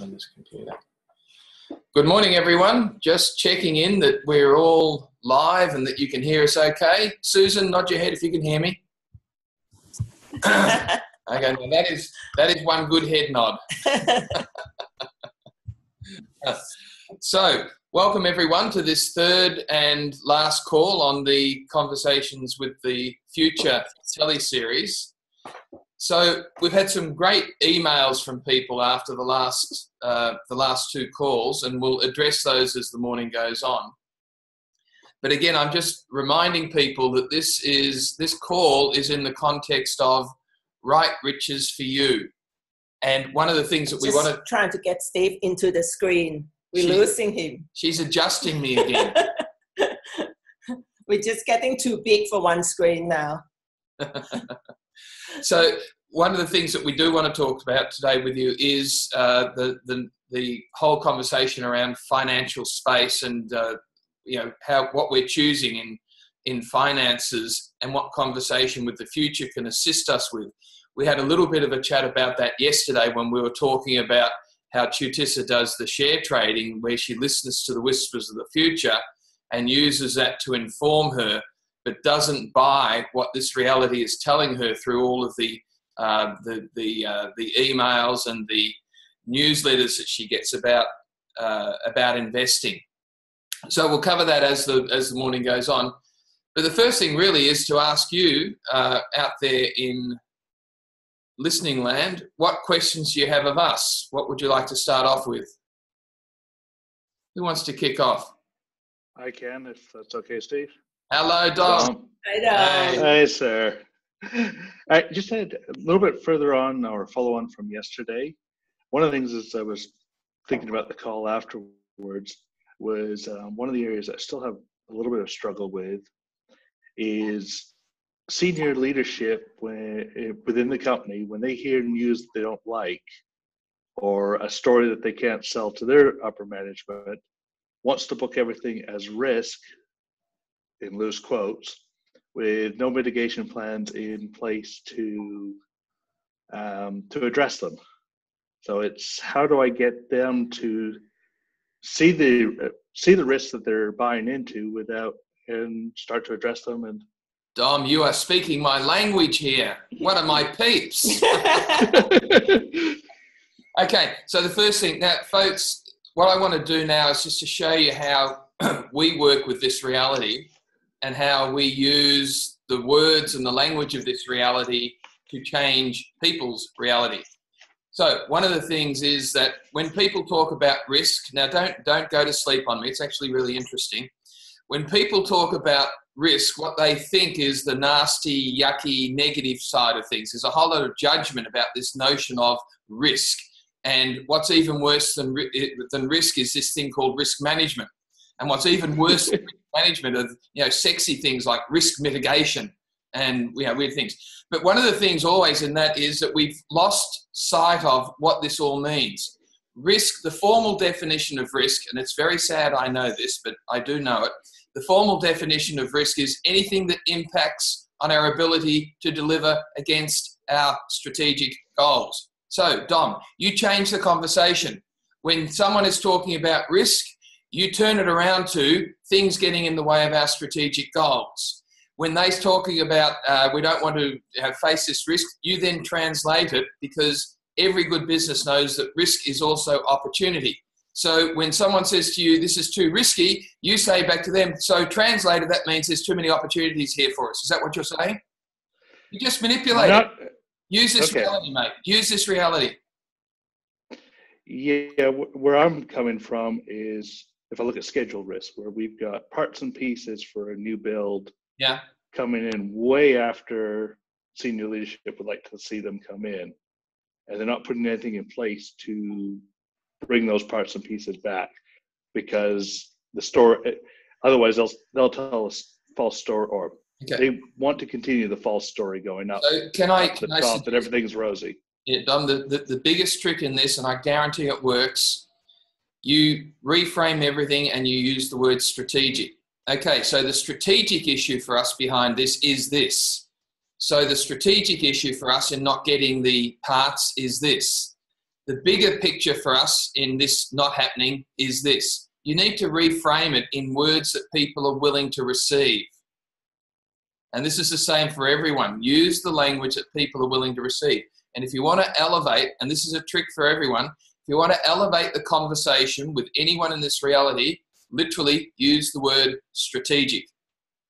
on this computer. Good morning, everyone. Just checking in that we're all live and that you can hear us okay. Susan, nod your head if you can hear me. Okay, now that is one good head nod. So, welcome everyone to this third and last call on the Conversations with the Future teleseries. So, we've had some great emails from people after the last two calls, and we'll address those as the morning goes on. But again, I'm just reminding people that this call is in the context of Right Riches for You. And one of the things that we want to... trying to get Steve into the screen. We're losing him. She's adjusting me again. We're just getting too big for one screen now. So one of the things that we do want to talk about today with you is the whole conversation around financial space and what we're choosing in finances and what conversation with the future can assist us with. We had a little bit of a chat about that yesterday when we were talking about how Chutisa does the share trading, where she listens to the whispers of the future and uses that to inform her, but doesn't buy what this reality is telling her through all of the emails and the newsletters that she gets about investing. So we'll cover that as the morning goes on. But the first thing really is to ask you out there in listening land, what questions do you have of us? What would you like to start off with? Who wants to kick off? I can, if that's okay, Steve. Hello, Dom. Hi, Dom. Hi, sir. I just had a little bit further on or follow on from yesterday. One of the things is I was thinking about the call afterwards was one of the areas I still have a little bit of struggle with is senior leadership within the company, when they hear news they don't like or a story that they can't sell to their upper management, wants to book everything as risk, in loose quotes, with no mitigation plans in place to address them. So it's how do I get them to see the risks that they're buying into and start to address them. And Dom, you are speaking my language here. What are my peeps? Okay, so the first thing, now folks, what I want to do now is just to show you how we work with this reality and how we use the words and the language of this reality to change people's reality. So one of the things is that when people talk about risk, now don't go to sleep on me, it's actually really interesting. When people talk about risk, what they think is the nasty, yucky, negative side of things. There's a whole lot of judgment about this notion of risk. And what's even worse than risk is this thing called risk management. And what's even worse than risk management are, sexy things like risk mitigation and, weird things. But one of the things always in that is that we've lost sight of what this all means. Risk, the formal definition of risk, and it's very sad I know this, but I do know it. The formal definition of risk is anything that impacts on our ability to deliver against our strategic goals. So, Dom, you change the conversation. When someone is talking about risk, you turn it around to things getting in the way of our strategic goals. When they're talking about we don't want to face this risk, you then translate it because every good business knows that risk is also opportunity. So when someone says to you, this is too risky, you say back to them, so translated, that means there's too many opportunities here for us. Is that what you're saying? You just manipulate it. Use this reality, mate. Use this reality. Yeah, where I'm coming from is if I look at schedule risk, where we've got parts and pieces for a new build coming in way after senior leadership would like to see them come in. And they're not putting anything in place to bring those parts and pieces back because the store, otherwise they'll tell us false story, or they want to continue the false story going up. So can I top that everything's rosy. Yeah, Dom, the biggest trick in this, and I guarantee it works, you reframe everything and you use the word strategic. Okay, so the strategic issue for us behind this is this. So the strategic issue for us in not getting the parts is this. The bigger picture for us in this not happening is this. You need to reframe it in words that people are willing to receive. And this is the same for everyone. Use the language that people are willing to receive. And if you want to elevate, and this is a trick for everyone, if you want to elevate the conversation with anyone in this reality, literally use the word strategic.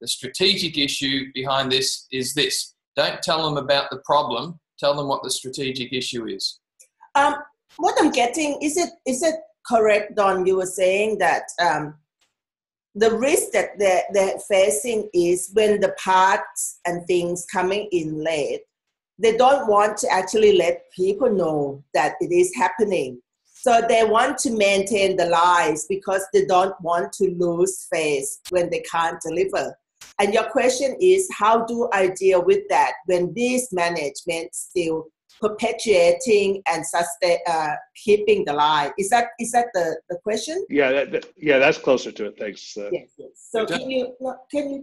The strategic issue behind this is this. Don't tell them about the problem. Tell them what the strategic issue is. What I'm getting, is it correct, Don? You were saying that the risk that they're facing is when the parts and things coming in late, they don't want to actually let people know that it is happening. So they want to maintain the lies because they don't want to lose face when they can't deliver. And your question is, how do I deal with that when this management still perpetuating and keeping the lie? Is that the question? Yeah, that's closer to it. Thanks. Yes. So can you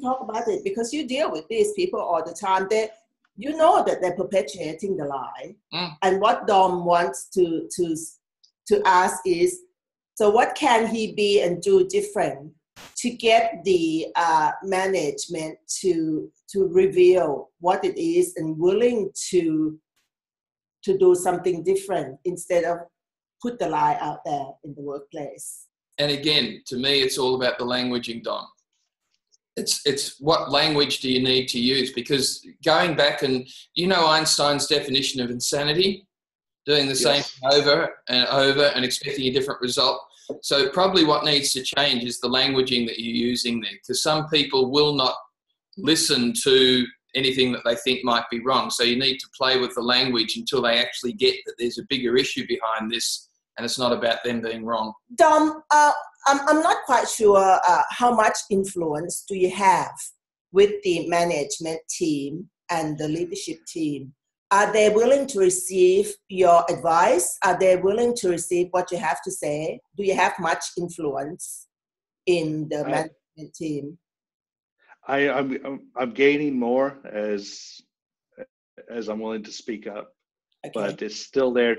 talk about it, because you deal with these people all the time? You know that they're perpetuating the lie, and what Dom wants to ask is, so what can he be and do different to get the management to reveal what it is and willing to do something different instead of put the lie out there in the workplace? And again, to me, it's all about the languaging, Don. It's what language do you need to use? Because going back and, Einstein's definition of insanity, doing the same thing over and over and expecting a different result. So probably what needs to change is the languaging that you're using there, because some people will not listen to anything that they think might be wrong. So you need to play with the language until they actually get that there's a bigger issue behind this and it's not about them being wrong. Dom, I'm not quite sure how much influence do you have with the management team and the leadership team. Are they willing to receive your advice? Are they willing to receive what you have to say? Do you have much influence in the management team? I'm gaining more as I'm willing to speak up, but it's still there.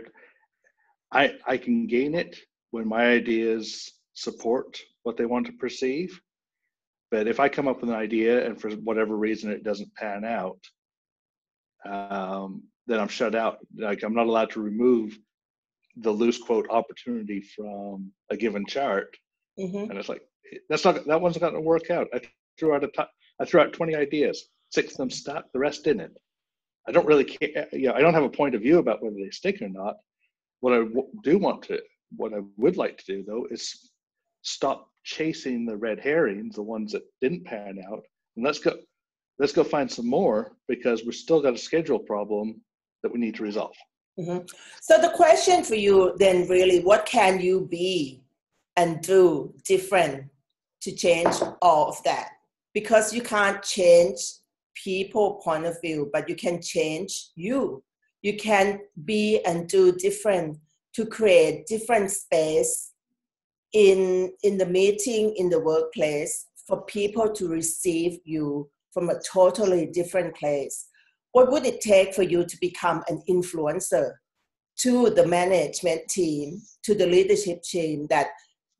I can gain it when my ideas support what they want to perceive. But if I come up with an idea and for whatever reason it doesn't pan out, then I'm shut out. Like, I'm not allowed to remove the loose quote opportunity from a given chart. And it's like, that one's not going to work out. I threw out 20 ideas, 6 of them stuck, the rest didn't. I don't really care. I don't have a point of view about whether they stick or not. What I would like to do though is stop chasing the red herrings, the ones that didn't pan out, and let's go find some more, because we've still got a schedule problem that we need to resolve. So the question for you then, really, what can you be and do different to change all of that? Because you can't change people point of view, but you can change you. You can be and do different to create different space in the meeting, in the workplace, for people to receive you from a totally different place. What would it take for you to become an influencer to the management team, to the leadership team, that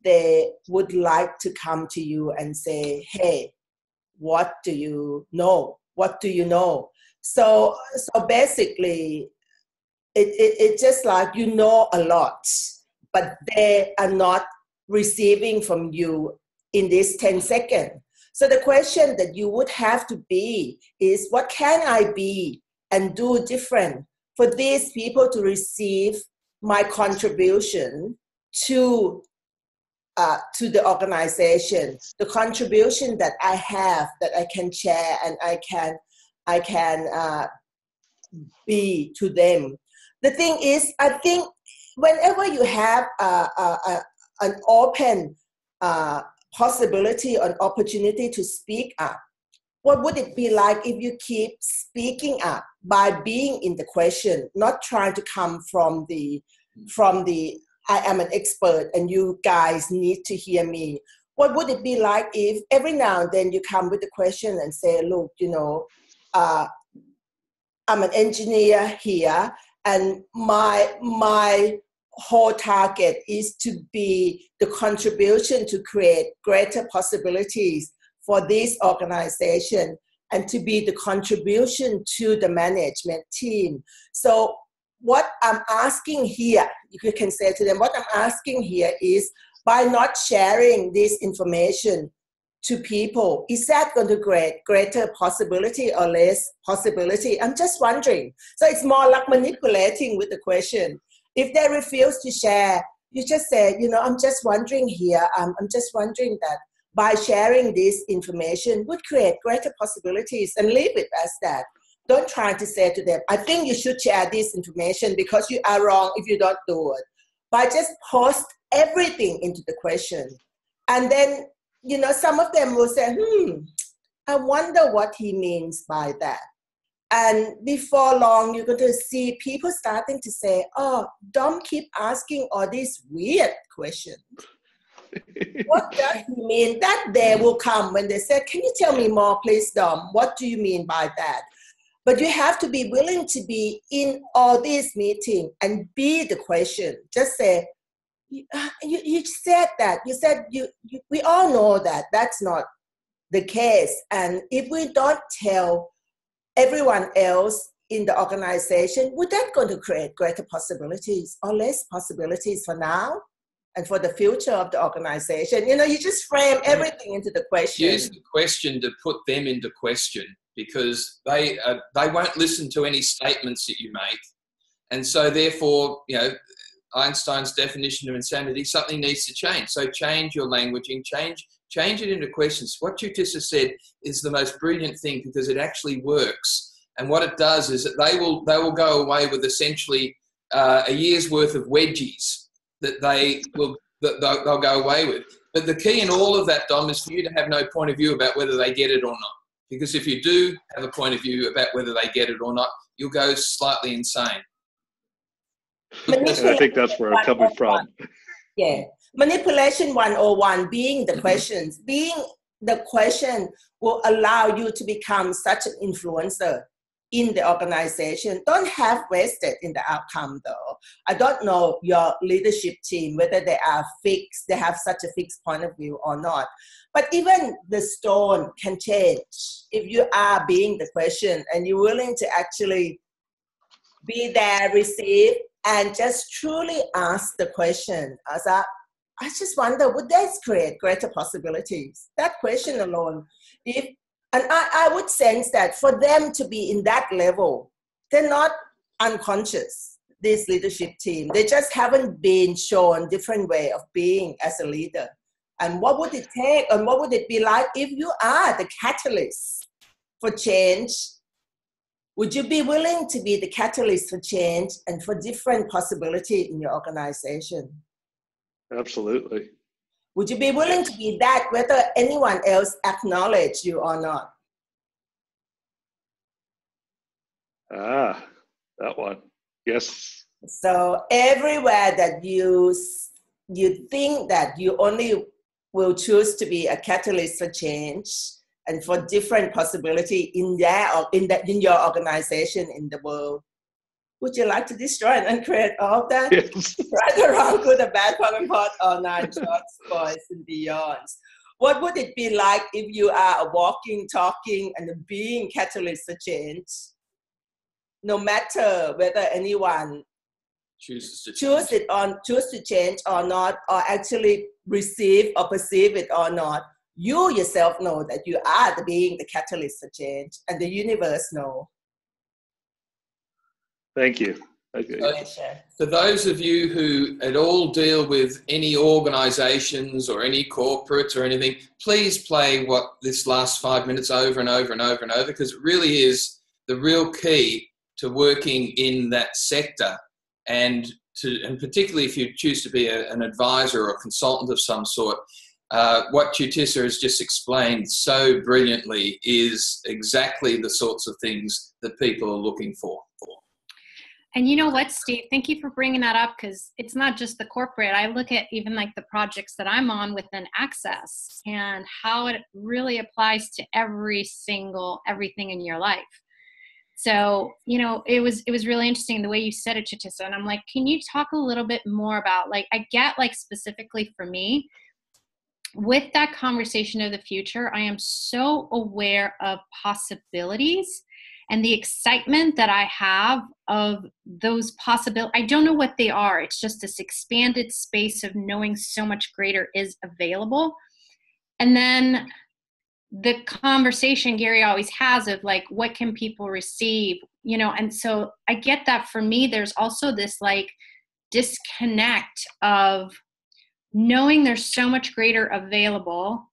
they would like to come to you and say, hey, what do you know? What do you know? So basically, it's just like you know a lot, but they are not receiving from you in this 10 seconds. So the question that you would have to be is, what can I be and do different for these people to receive my contribution to the organization, the contribution that I have, that I can share and I can be to them. The thing is, I think whenever you have an open possibility, an opportunity to speak up, what would it be like if you keep speaking up by being in the question, not trying to come from the I am an expert and you guys need to hear me? What would it be like if every now and then you come with a question and say, look, I'm an engineer here, and my whole target is to be the contribution to create greater possibilities for this organization and to be the contribution to the management team. So what I'm asking here, you can say to them, what I'm asking here is, by not sharing this information to people, is that going to create greater possibility or less possibility? I'm just wondering. So it's more like manipulating with the question. If they refuse to share, you just say, I'm just wondering here, I'm just wondering that by sharing this information would create greater possibilities, and leave it as that. Don't try to say to them, I think you should share this information because you are wrong if you don't do it. But just post everything into the question. And then, some of them will say, I wonder what he means by that. And before long, you're going to see people starting to say, Dom keep asking all these weird questions. What does he mean? That day will come when they say, can you tell me more, please, Dom? What do you mean by that? But you have to be willing to be in all these meetings and be the question. Just say, you said that. You said, we all know that that's not the case. And if we don't tell everyone else in the organization, would that going to create greater possibilities or less possibilities for now and for the future of the organization? You just frame everything into the question. Use the question to put them into question, because they won't listen to any statements that you make. And so therefore, Einstein's definition of insanity, something needs to change. So change your languaging, change it into questions. What you just said is the most brilliant thing, because it actually works. And what it does is that they will go away with essentially a year's worth of wedgies that they'll go away with. But the key in all of that, Dom, is for you to have no point of view about whether they get it or not. Because if you do have a point of view about whether they get it or not, you'll go slightly insane. And I think that's where I'm coming from. Yeah. Manipulation 101, being the questions. Being the question will allow you to become such an influencer in the organization. Don't have wasted in the outcome, though. I don't know your leadership team, whether they are fixed, they have such a fixed point of view or not. But even the stone can change if you are being the question and you're willing to actually be there, receive, and just truly ask the question. I just wonder, would that create greater possibilities? That question alone. And I would sense that for them to be in that level, they're not unconscious, this leadership team. They just haven't been shown different way of being as a leader. And what would it take, and what would it be like if you are the catalyst for change? Would you be willing to be the catalyst for change and for different possibility in your organization? Absolutely. Would you be willing to be that whether anyone else acknowledge you or not? That one. Yes. So everywhere that you think that you only will choose to be a catalyst for change and for different possibility in your organization, in the world, would you like to destroy and create all of that? Yes. Right, the wrong, good, the bad, and pot, all nine shorts, boys, and beyonds. What would it be like if you are a walking, talking, and a being catalyst for change? No matter whether anyone choose to change or not, or actually receive or perceive it or not, you yourself know that you are the being, the catalyst for change, and the universe know. Thank you. Okay. For those of you who at all deal with any organizations or any corporates or anything, please play what this last 5 minutes over and over and over and over, because it really is the real key to working in that sector. And particularly if you choose to be an advisor or a consultant of some sort, what Chutisa has just explained so brilliantly is exactly the sorts of things that people are looking for. And you know what, Steve, thank you for bringing that up, because it's not just the corporate. I look at even like the projects that I'm on within Access and how it really applies to everything in your life. So, you know, it was really interesting the way you said it, Chatissa. And I'm like, can you talk a little bit more about, like, I get, like, specifically for me, with that conversation of the future, I am so aware of possibilities and the excitement that I have of those possibilities. I don't know what they are. It's just this expanded space of knowing so much greater is available. And then the conversation Gary always has of, like, what can people receive, you know? And so I get that for me, there's also this, like, disconnect of knowing there's so much greater available,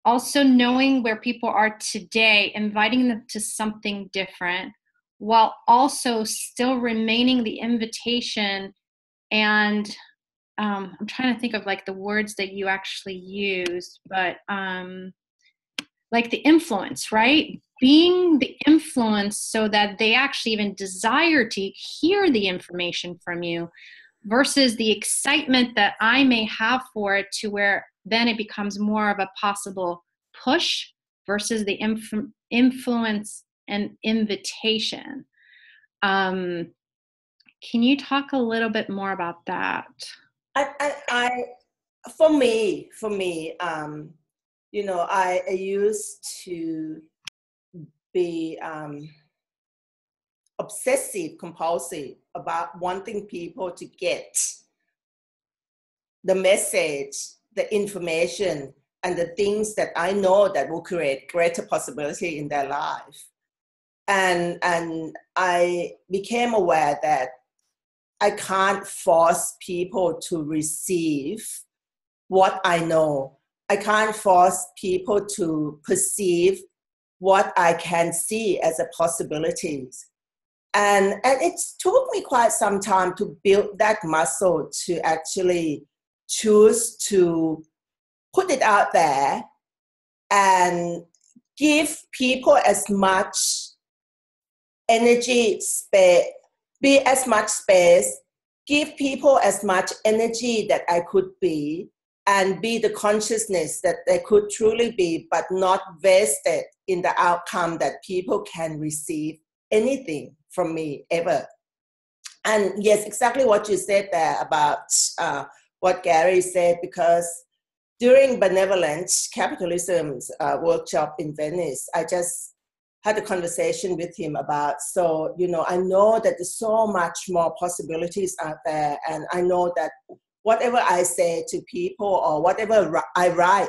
also knowing where people are today, inviting them to something different, while also still remaining the invitation. And I'm trying to think of, like, the words that you actually used, but like the influence, right? Being the influence so that they actually even desire to hear the information from you, versus the excitement that I may have for it, to where then it becomes more of a possible push versus the influence and invitation. Can you talk a little bit more about that? For me, you know, I used to be obsessive compulsive about wanting people to get the message, the information, and the things that I know that will create greater possibility in their life. And I became aware that I can't force people to receive what I know. I can't force people to perceive what I can see as a possibilities. And it took me quite some time to build that muscle to actually choose to put it out there and give people as much energy, space, be as much space, give people as much energy that I could be, and be the consciousness that they could truly be, but not vested in the outcome that people can receive anything from me ever. And yes, exactly what you said there about what Gary said, because during Benevolence Capitalism's workshop in Venice, I just had a conversation with him about, so, you know, I know that there's so much more possibilities out there, and I know that whatever I say to people or whatever I write,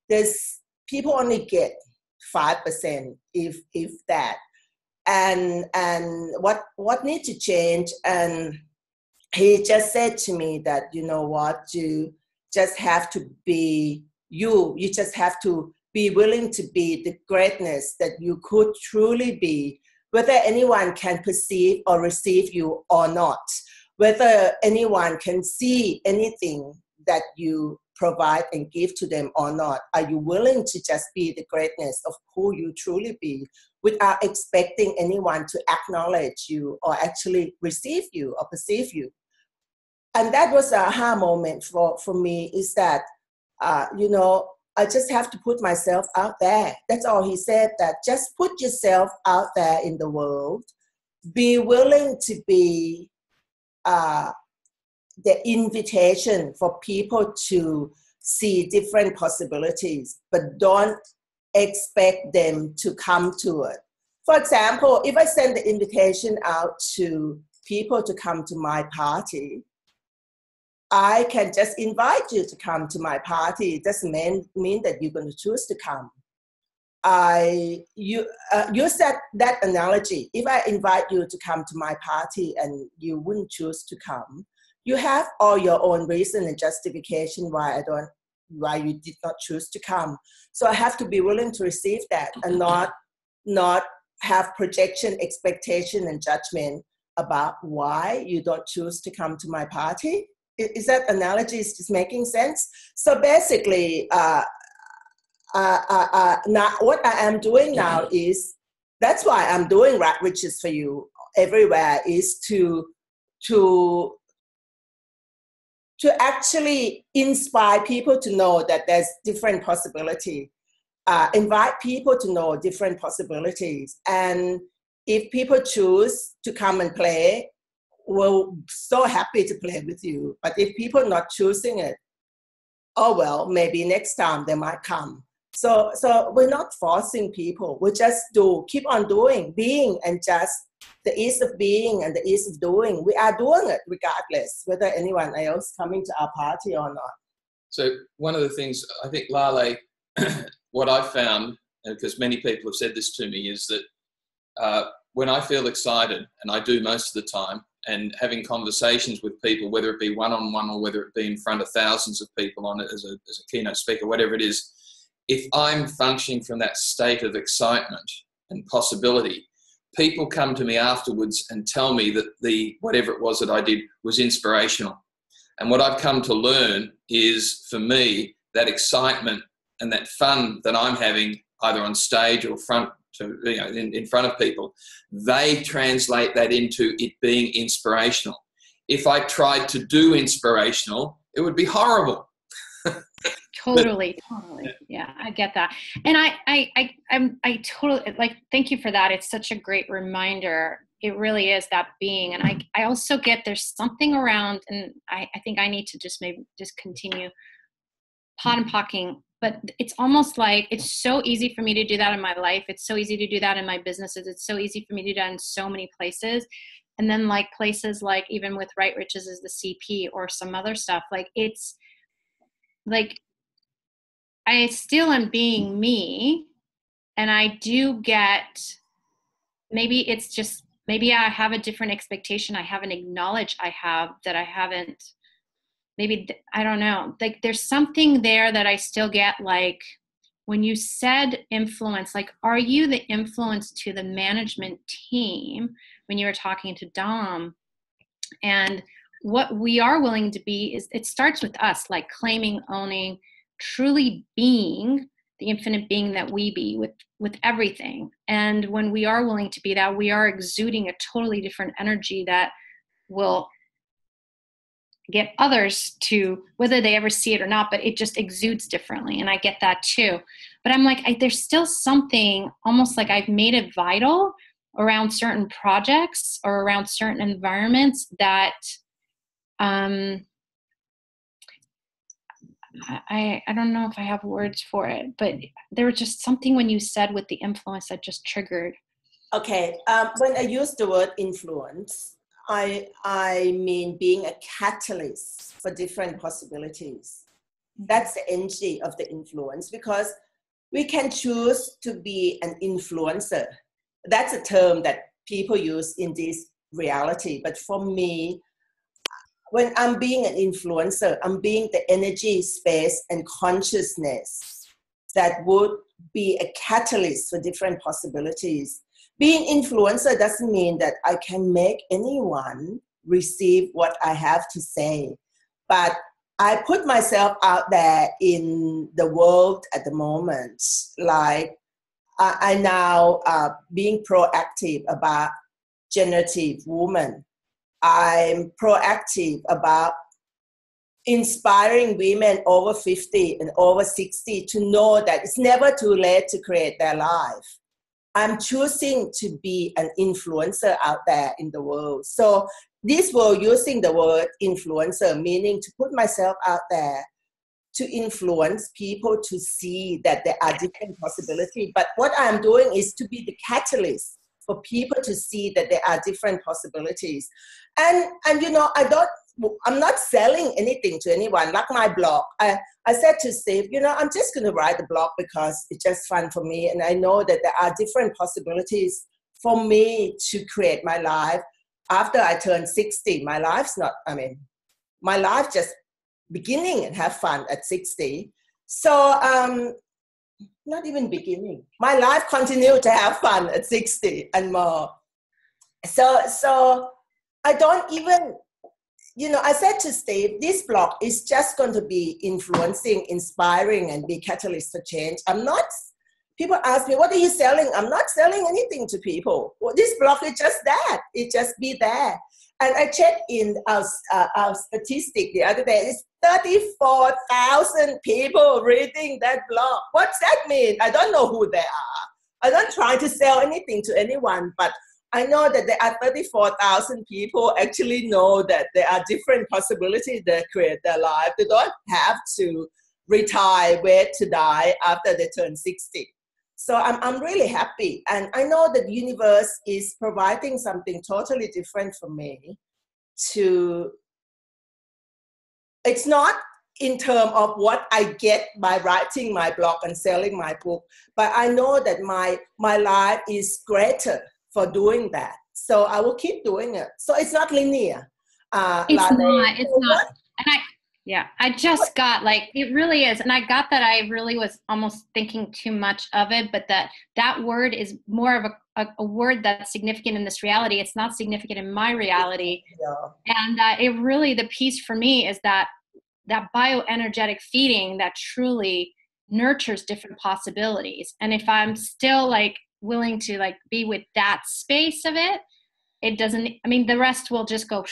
there's people only get 5%, if that. And what needs to change? And he just said to me that, you know what, you just have to be you. You just have to be willing to be the greatness that you could truly be, whether anyone can perceive or receive you or not, whether anyone can see anything that you provide and give to them or not. Are you willing to just be the greatness of who you truly be without expecting anyone to acknowledge you or actually receive you or perceive you? And that was a aha moment for me, is that, you know, I just have to put myself out there. That's all he said, that just put yourself out there in the world. Be willing to be the invitation for people to see different possibilities, but don't expect them to come to it. For example, if I send the invitation out to people to come to my party, I can just invite you to come to my party. It doesn't mean that you're going to choose to come. You use that analogy. If I invite you to come to my party and you wouldn't choose to come, you have all your own reason and justification why you did not choose to come. So I have to be willing to receive that and not have projection, expectation, and judgment about why you don't choose to come to my party. Is that analogy is making sense? So basically, now what I am doing now is, that's why I'm doing Write Riches for You everywhere, is to actually inspire people to know that there's different possibility, invite people to know different possibilities, and if people choose to come and play, we're so happy to play with you. But if people not choosing it, oh well, maybe next time they might come. So we're not forcing people. We just keep on doing, being, and just the ease of being and the ease of doing. We are doing it regardless whether anyone else coming to our party or not. So one of the things I think, Lale, what I found, because many people have said this to me, is that when I feel excited, and I do most of the time, and having conversations with people, whether it be one-on-one or whether it be in front of thousands of people on it as a keynote speaker, whatever it is, if I'm functioning from that state of excitement and possibility, people come to me afterwards and tell me that whatever it was that I did was inspirational. And what I've come to learn is, for me, that excitement and that fun that I'm having either on stage or in front of people, they translate that into it being inspirational. If I tried to do inspirational, it would be horrible. Totally. Yeah, I get that. And I totally, like, thank you for that. It's such a great reminder. It really is that being. And I also get there's something around, and I think I need to just continue pot and pocking, but it's almost like it's so easy for me to do that in my life. It's so easy to do that in my businesses. It's so easy for me to do that in so many places. And then like places like even with Right Riches is the CP or some other stuff, like it's like I still am being me, and I do get, maybe it's just, maybe I have a different expectation I haven't acknowledged I have, that I haven't, maybe, I don't know, like there's something there that I still get, like when you said influence, like are you the influence to the management team when you were talking to Dom? And what we are willing to be is, it starts with us, like claiming, owning, truly being the infinite being that we be with everything. And when we are willing to be that, we are exuding a totally different energy that will get others to, whether they ever see it or not, but it just exudes differently. And I get that too. But I'm like, there's still something almost like I've made it vital around certain projects or around certain environments that I don't know if I have words for it, but there was just something when you said with the influence that just triggered. Okay, when I use the word influence, I mean being a catalyst for different possibilities. That's the energy of the influence, because we can choose to be an influencer. That's a term that people use in this reality. But for me, when I'm being an influencer, I'm being the energy, space, and consciousness that would be a catalyst for different possibilities. Being influencer doesn't mean that I can make anyone receive what I have to say, but I put myself out there in the world at the moment. Like I now being proactive about generative women. I'm proactive about inspiring women over 50 and over 60 to know that it's never too late to create their life. I'm choosing to be an influencer out there in the world. So this world, using the word influencer, meaning to put myself out there to influence people to see that there are different possibilities. But what I'm doing is to be the catalyst for people to see that there are different possibilities. And you know, I'm not selling anything to anyone, like my blog. I said to Steve, you know, I'm just going to write the blog because it's just fun for me. And I know that there are different possibilities for me to create my life. After I turn 60, my life's not, my life just beginning and have fun at 60. So, not even beginning. My life continued to have fun at 60 and more. So I don't even, you know, I said to Steve, this blog is just going to be influencing, inspiring, and be catalyst for change. People ask me, what are you selling? I'm not selling anything to people. Well, this blog is just that. It just be there. And I checked in our statistic the other day. It's 34,000 people reading that blog. What's that mean? I don't know who they are. I don't try to sell anything to anyone, but I know that there are 34,000 people actually know that there are different possibilities that create their life. They don't have to retire, wait to die after they turn 60. So I'm really happy. And I know that the universe is providing something totally different for me it's not in terms of what I get by writing my blog and selling my book, but I know that my life is greater for doing that. So I will keep doing it. So it's not linear. It's not. And I just got it really is. And I got that I really was almost thinking too much of it, but that word is more of a word that's significant in this reality. It's not significant in my reality. Yeah. And it really, the piece for me is that bioenergetic feeding that truly nurtures different possibilities. And if I'm still willing to be with that space of it, it doesn't, the rest will just go,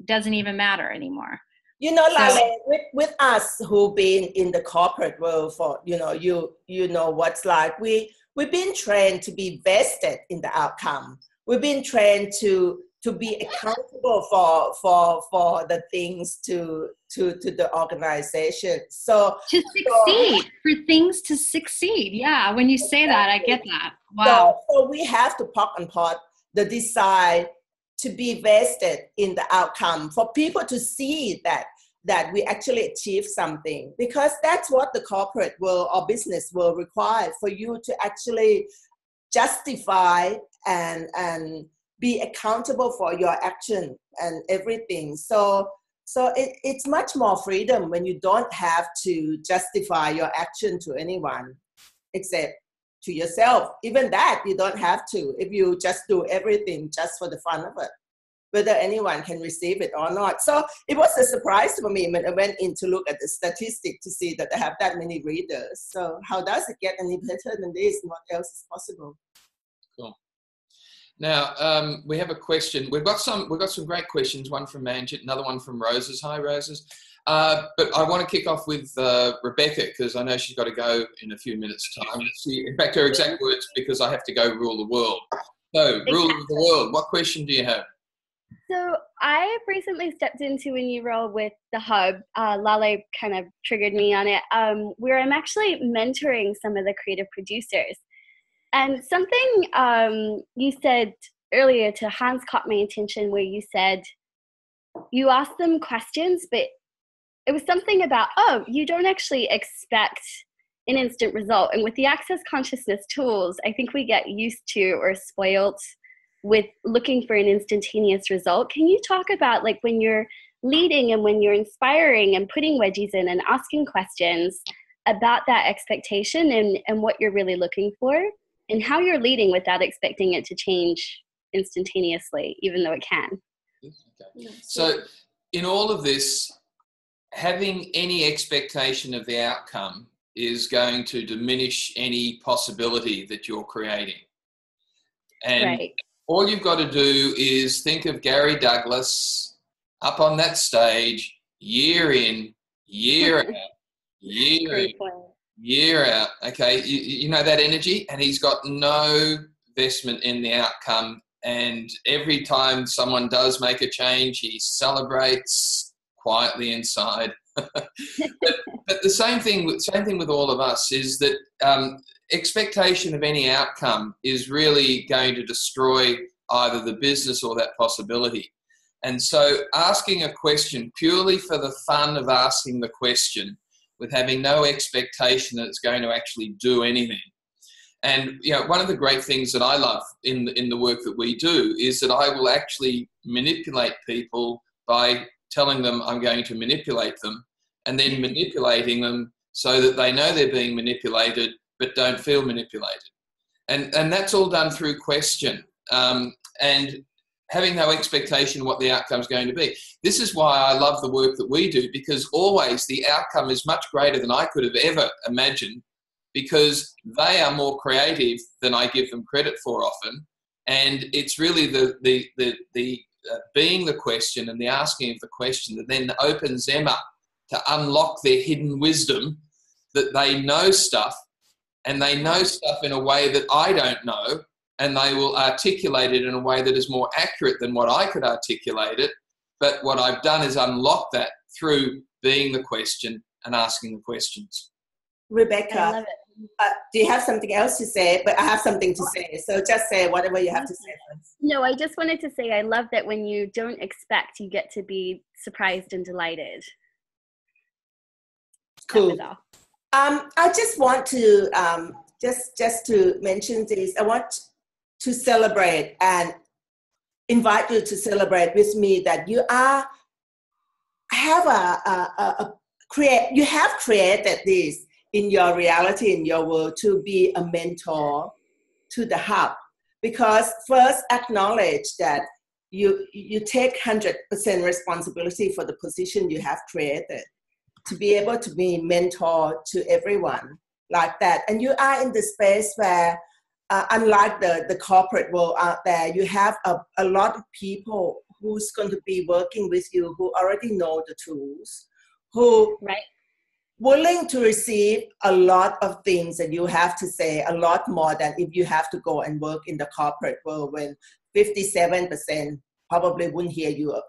doesn't even matter anymore. Lale, with us who've been in the corporate world for, you know what's like, we've been trained to be vested in the outcome. We've been trained to be accountable for the things to the organization. So to succeed, for things to succeed. Yeah, when you say that, I get that. Wow. So we have to pop and pot the desire to be vested in the outcome, for people to see that we actually achieve something, because that's what the corporate world or business will require, for you to actually justify and be accountable for your action and everything. So it's much more freedom when you don't have to justify your action to anyone except to yourself. Even that, you don't have to, if you just do everything just for the fun of it, whether anyone can receive it or not. So it was a surprise for me when I went in to look at the statistic to see that they have that many readers. So how does it get any better than this? What else is possible? Cool. Now we have a question. We've got some great questions. One from Manjit, another one from Roses. Hi, Roses. But I want to kick off with Rebecca, because I know she's got to go in a few minutes' time. In fact, her exact words, because I have to go rule the world. So, rule of the world, what question do you have? So I recently stepped into a new role with the Hub. Lale kind of triggered me on it, where I'm actually mentoring some of the creative producers. And something you said earlier to Hans caught my attention, where you said you asked them questions, but it was something about, you don't actually expect an instant result. And with the Access Consciousness tools, I think we get used to or spoiled with looking for an instantaneous result. Can you talk about when you're leading and when you're inspiring and putting wedgies in and asking questions about that expectation and what you're really looking for, and how you're leading without expecting it to change instantaneously, even though it can? Okay. So in all of this, having any expectation of the outcome is going to diminish any possibility that you're creating. And right. All you've got to do is think of Gary Douglas up on that stage, year in, year out, year out. Okay, you know that energy, and he's got no investment in the outcome. And every time someone does make a change, he celebrates quietly inside. but the same thing with all of us is that expectation of any outcome is really going to destroy either the business or that possibility. And so asking a question purely for the fun of asking the question, with having no expectation that it's going to actually do anything. And one of the great things that I love in the work that we do is that I will actually manipulate people by telling them I'm going to manipulate them, and then manipulating them so that they know they're being manipulated but don't feel manipulated. And that's all done through question and having no expectation what the outcome is going to be. This is why I love the work that we do, because always the outcome is much greater than I could have ever imagined, because they are more creative than I give them credit for often. And it's really the being the question and the asking of the question that then opens them up to unlock their hidden wisdom, that they know stuff, and they know stuff in a way that I don't know, and they will articulate it in a way that is more accurate than what I could articulate it. But what I've done is unlock that through being the question and asking the questions. Rebecca, I love it. do you have something else to say? But I have something to say. So just say whatever you have to say first. No, I just wanted to say I love that when you don't expect, you get to be surprised and delighted. Cool. That was all. I just want to just to mention this. I want to celebrate and invite you to celebrate with me that you have created this in your reality, in your world, to be a mentor to the hub. Because first acknowledge that you take 100% responsibility for the position you have created, to be able to be mentor to everyone like that. And you are in the space where, unlike the corporate world out there, you have a lot of people who's going to be working with you who already know the tools, who Right. willing to receive a lot of things that you have to say, a lot more than if you have to go and work in the corporate world when 57% probably wouldn't hear you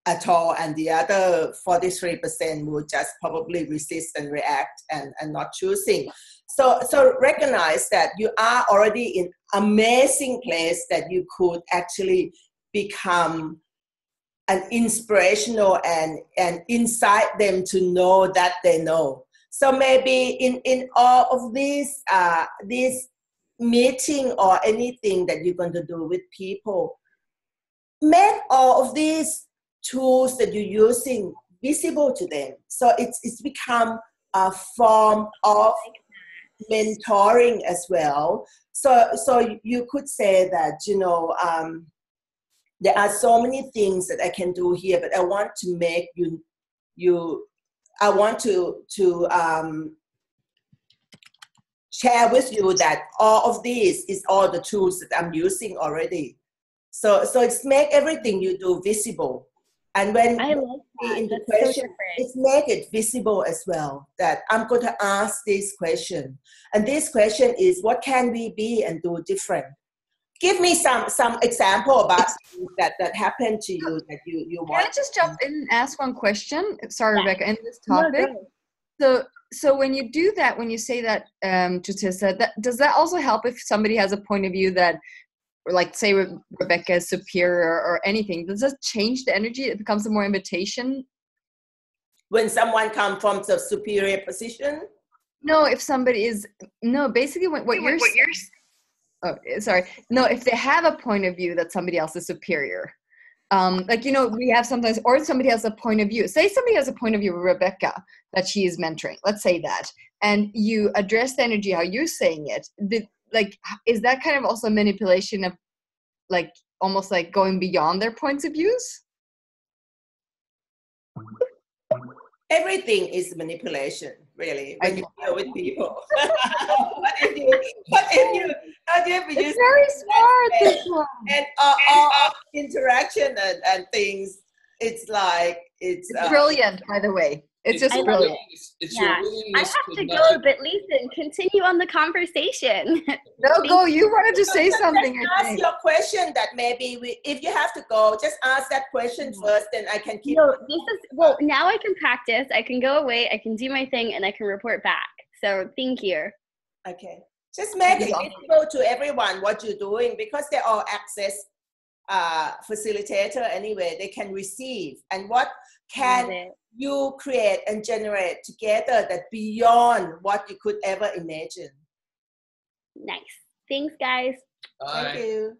at all, and the other 43% would just probably resist and react and not choosing. So recognize that you are already in amazing place that you could actually become an inspirational and incite them to know that they know. So maybe in all of this meeting or anything that you're going to do with people, make all of these tools that you're using visible to them. So it's become a form of mentoring as well. So you could say that, there are so many things that I can do here, but I want to make I want to share with you that all of these is all the tools that I'm using already. So it's make everything you do visible. And when I love that. in the That's so question, different. it's make it visible as well, that I'm going to ask this question. And this question is, what can we be and do different? Give me some example about things that happened to you that you want. Can I just jump in and ask one question? Sorry, Yeah. Rebecca, in this No, topic. So when you do that, when you say that, Jutisa, does that also help if somebody has a point of view that, or like say Rebecca is superior or anything? Does that change the energy? It becomes a more invitation? When someone comes from the superior position? No, if somebody is, no, basically what you're saying. Oh, sorry. No, if they have a point of view that somebody else is superior. We have sometimes, or somebody has a point of view. Say somebody has a point of view with Rebecca that she is mentoring. Let's say that. And you address the energy how you're saying it. Is that kind of also manipulation of almost like going beyond their points of views? Everything is manipulation, really, when you deal with people. What if you It's very smart, this one. And all interaction and things, it's like, it's brilliant, by the way. It's just brilliant. It's Yeah. your willingness I have to know. go, but Lisa, continue on the conversation. No, go. You wanted to say something, Just I ask think. your question that maybe if you have to go, just ask that question first, then I can keep. No, now I can practice. I can go away. I can do my thing, and I can report back. So thank you. Okay. Just make it visible to everyone what you're doing, because they're all access facilitator anyway. They can receive. And what can you create and generate together that beyond what you could ever imagine? Nice. Thanks, guys. Thank you.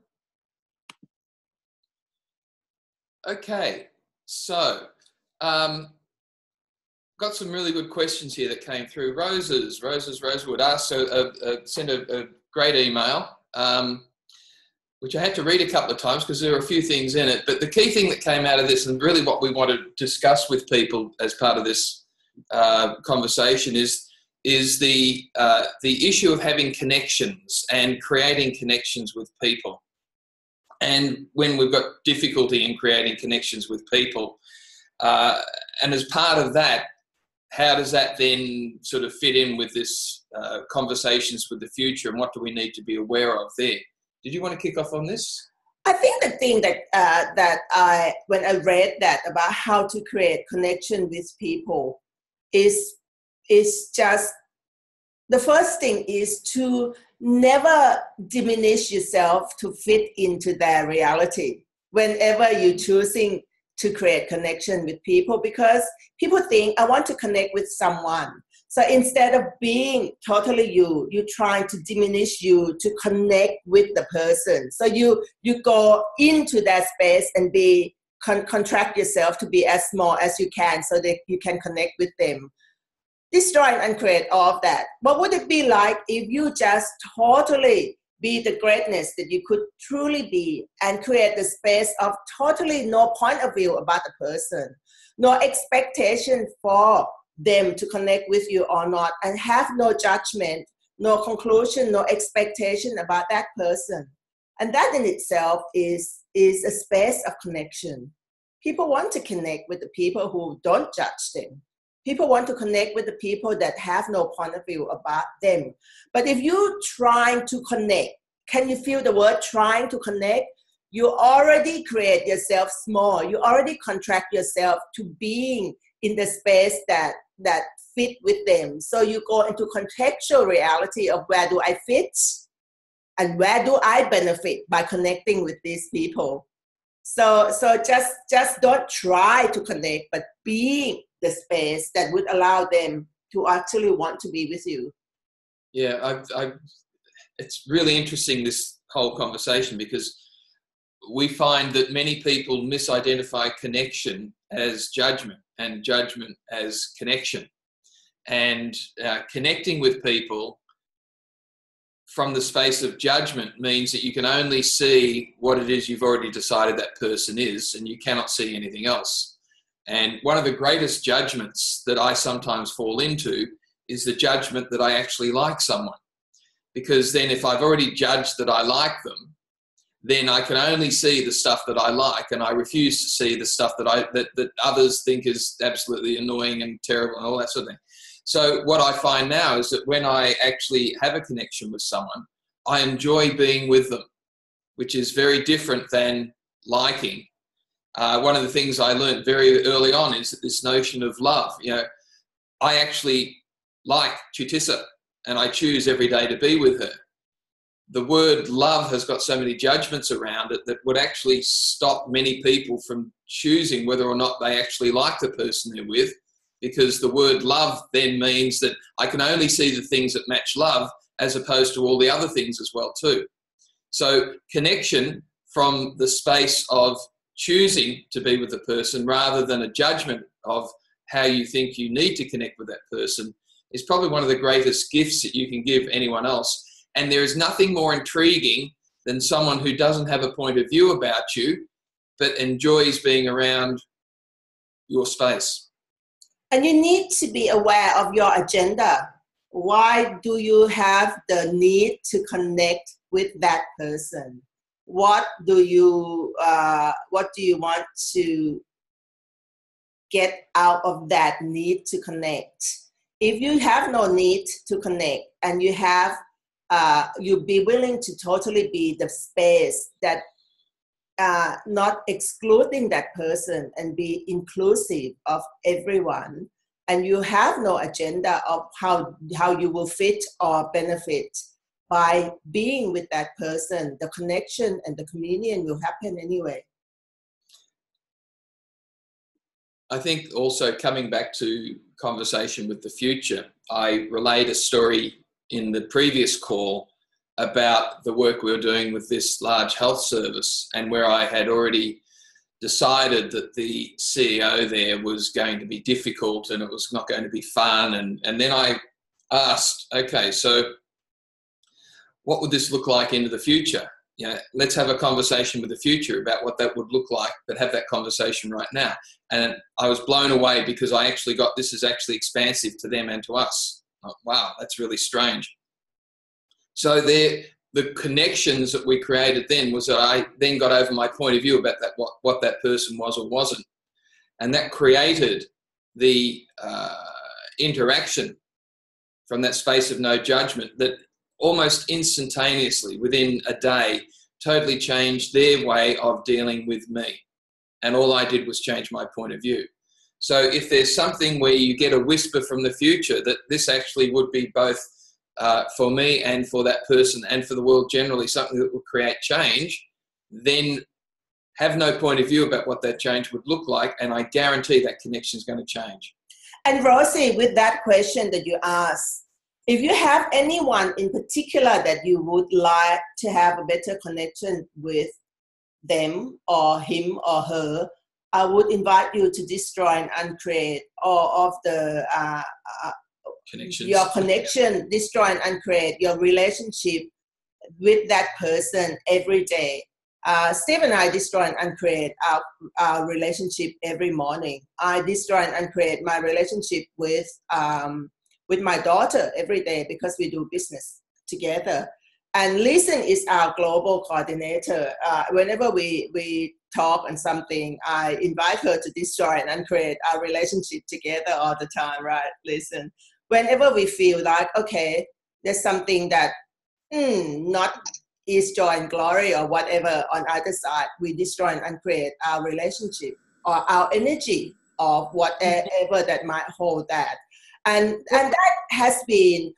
Okay, so got some really good questions here that came through. Rosewood asked, sent a great email, which I had to read a couple of times because there are a few things in it. But the key thing that came out of this, and really what we want to discuss with people as part of this conversation, is the issue of having connections and creating connections with people. And when we've got difficulty in creating connections with people, and as part of that, how does that then sort of fit in with this conversations with the future, and what do we need to be aware of there? Did you want to kick off on this? I think the thing that when I read that about how to create connection with people is just, the first thing is to never diminish yourself to fit into their reality whenever you're choosing to create connection with people, because people think, I want to connect with someone. So instead of being totally you're trying to diminish you to connect with the person. So you go into that space and contract yourself to be as small as you can so that you can connect with them. Destroy and uncreate all of that. What would it be like if you just totally be the greatness that you could truly be and create the space of totally no point of view about the person, no expectation for them to connect with you or not, and have no judgment, no conclusion, no expectation about that person. And that in itself is a space of connection. People want to connect with the people who don't judge them. People want to connect with the people that have no point of view about them. But if you're trying to connect, can you feel the word trying to connect? You already create yourself small. You already contract yourself to being in the space that fit with them. So you go into contextual reality of where do I fit and where do I benefit by connecting with these people. So just don't try to connect, but being the space that would allow them to actually want to be with you. Yeah, it's really interesting, this whole conversation, because we find that many people misidentify connection as judgment and judgment as connection. And connecting with people from the space of judgment means that you can only see what it is you've already decided that person is, and you cannot see anything else. And one of the greatest judgments that I sometimes fall into is the judgment that I actually like someone. Because then if I've already judged that I like them, then I can only see the stuff that I like, and I refuse to see the stuff that others think is absolutely annoying and terrible and all that sort of thing. So what I find now is that when I actually have a connection with someone, I enjoy being with them, which is very different than liking. One of the things I learned very early on is this notion of love. You know, I actually like Chutisa, and I choose every day to be with her. The word love has got so many judgments around it that would actually stop many people from choosing whether or not they actually like the person they're with, because the word love then means that I can only see the things that match love as opposed to all the other things as well too. So connection from the space of choosing to be with the person rather than a judgment of how you think you need to connect with that person is probably one of the greatest gifts that you can give anyone else. And there is nothing more intriguing than someone who doesn't have a point of view about you, but enjoys being around your space. And you need to be aware of your agenda. Why do you have the need to connect with that person? What do you want to get out of that need to connect? If you have no need to connect and you have you'll be willing to totally be the space that not excluding that person and be inclusive of everyone, and you have no agenda of how you will fit or benefit by being with that person, the connection and the communion will happen anyway. I think also coming back to conversation with the future, I relayed a story in the previous call about the work we were doing with this large health service, and where I had already decided that the CEO there was going to be difficult and it was not going to be fun. And then I asked, okay, so what would this look like into the future? You know, let's have a conversation with the future about what that would look like, but have that conversation right now. And I was blown away because I actually got, this is actually expansive to them and to us. Oh, wow, that's really strange. So the connections that we created then was that I then got over my point of view about that, what that person was or wasn't. And that created the interaction from that space of no judgment that almost instantaneously, within a day, totally changed their way of dealing with me. And all I did was change my point of view. So if there's something where you get a whisper from the future that this actually would be both for me and for that person and for the world generally, something that will create change, then have no point of view about what that change would look like, and I guarantee that connection is going to change. And Rosie, with that question that you asked, if you have anyone in particular that you would like to have a better connection with them or him or her, I would invite you to destroy and uncreate all of the Connections. Your connection, destroy and uncreate your relationship with that person every day. Steve and I destroy and uncreate our relationship every morning. I destroy and uncreate my relationship with my daughter every day because we do business together. And Listen is our global coordinator. Whenever we talk on something, I invite her to destroy and uncreate our relationship together all the time, right? Listen. Whenever we feel like, okay, there's something that not is joy and glory or whatever on either side, we destroy and uncreate our relationship or our energy of whatever that might hold that. And that has been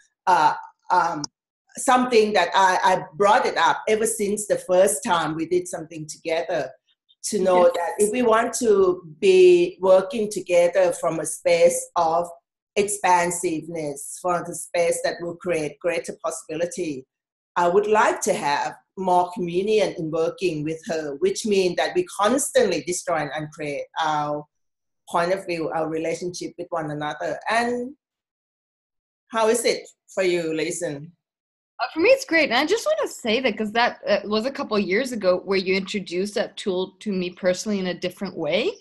something that I brought it up ever since the first time we did something together, to know that if we want to be working together from a space of expansiveness, from the space that will create greater possibility, I would like to have more communion in working with her, which means that we constantly destroy and uncreate our point of view, our relationship with one another. And how is it for you, Listen? For me, it's great. And I just want to say that because that was a couple of years ago where you introduced that tool to me personally in a different way,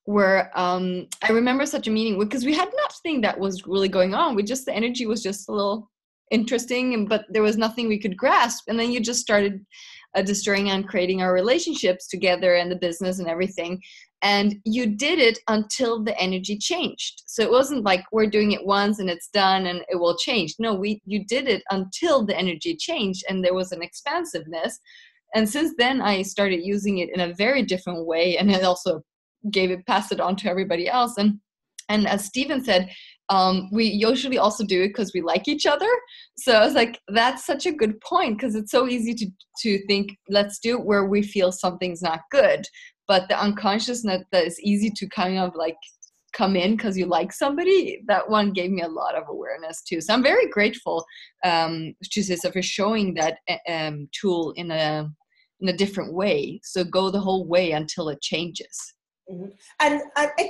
where I remember such a meeting because we had nothing that was really going on. The energy was just a little interesting, but there was nothing we could grasp. And then you just started destroying and creating our relationships together and the business and everything. And you did it until the energy changed. So it wasn't like we're doing it once and it's done and it will change. No, you did it until the energy changed and there was an expansiveness. And since then, I started using it in a very different way, and it also passed it on to everybody else. And as Stephen said, we usually also do it because we like each other. So I was like, that's such a good point, because it's so easy to think, let's do it where we feel something's not good. But the unconsciousness that is easy to kind of like come in because you like somebody, that one gave me a lot of awareness too. So I'm very grateful to Cissa for showing that tool in a different way. So go the whole way until it changes. Mm-hmm. And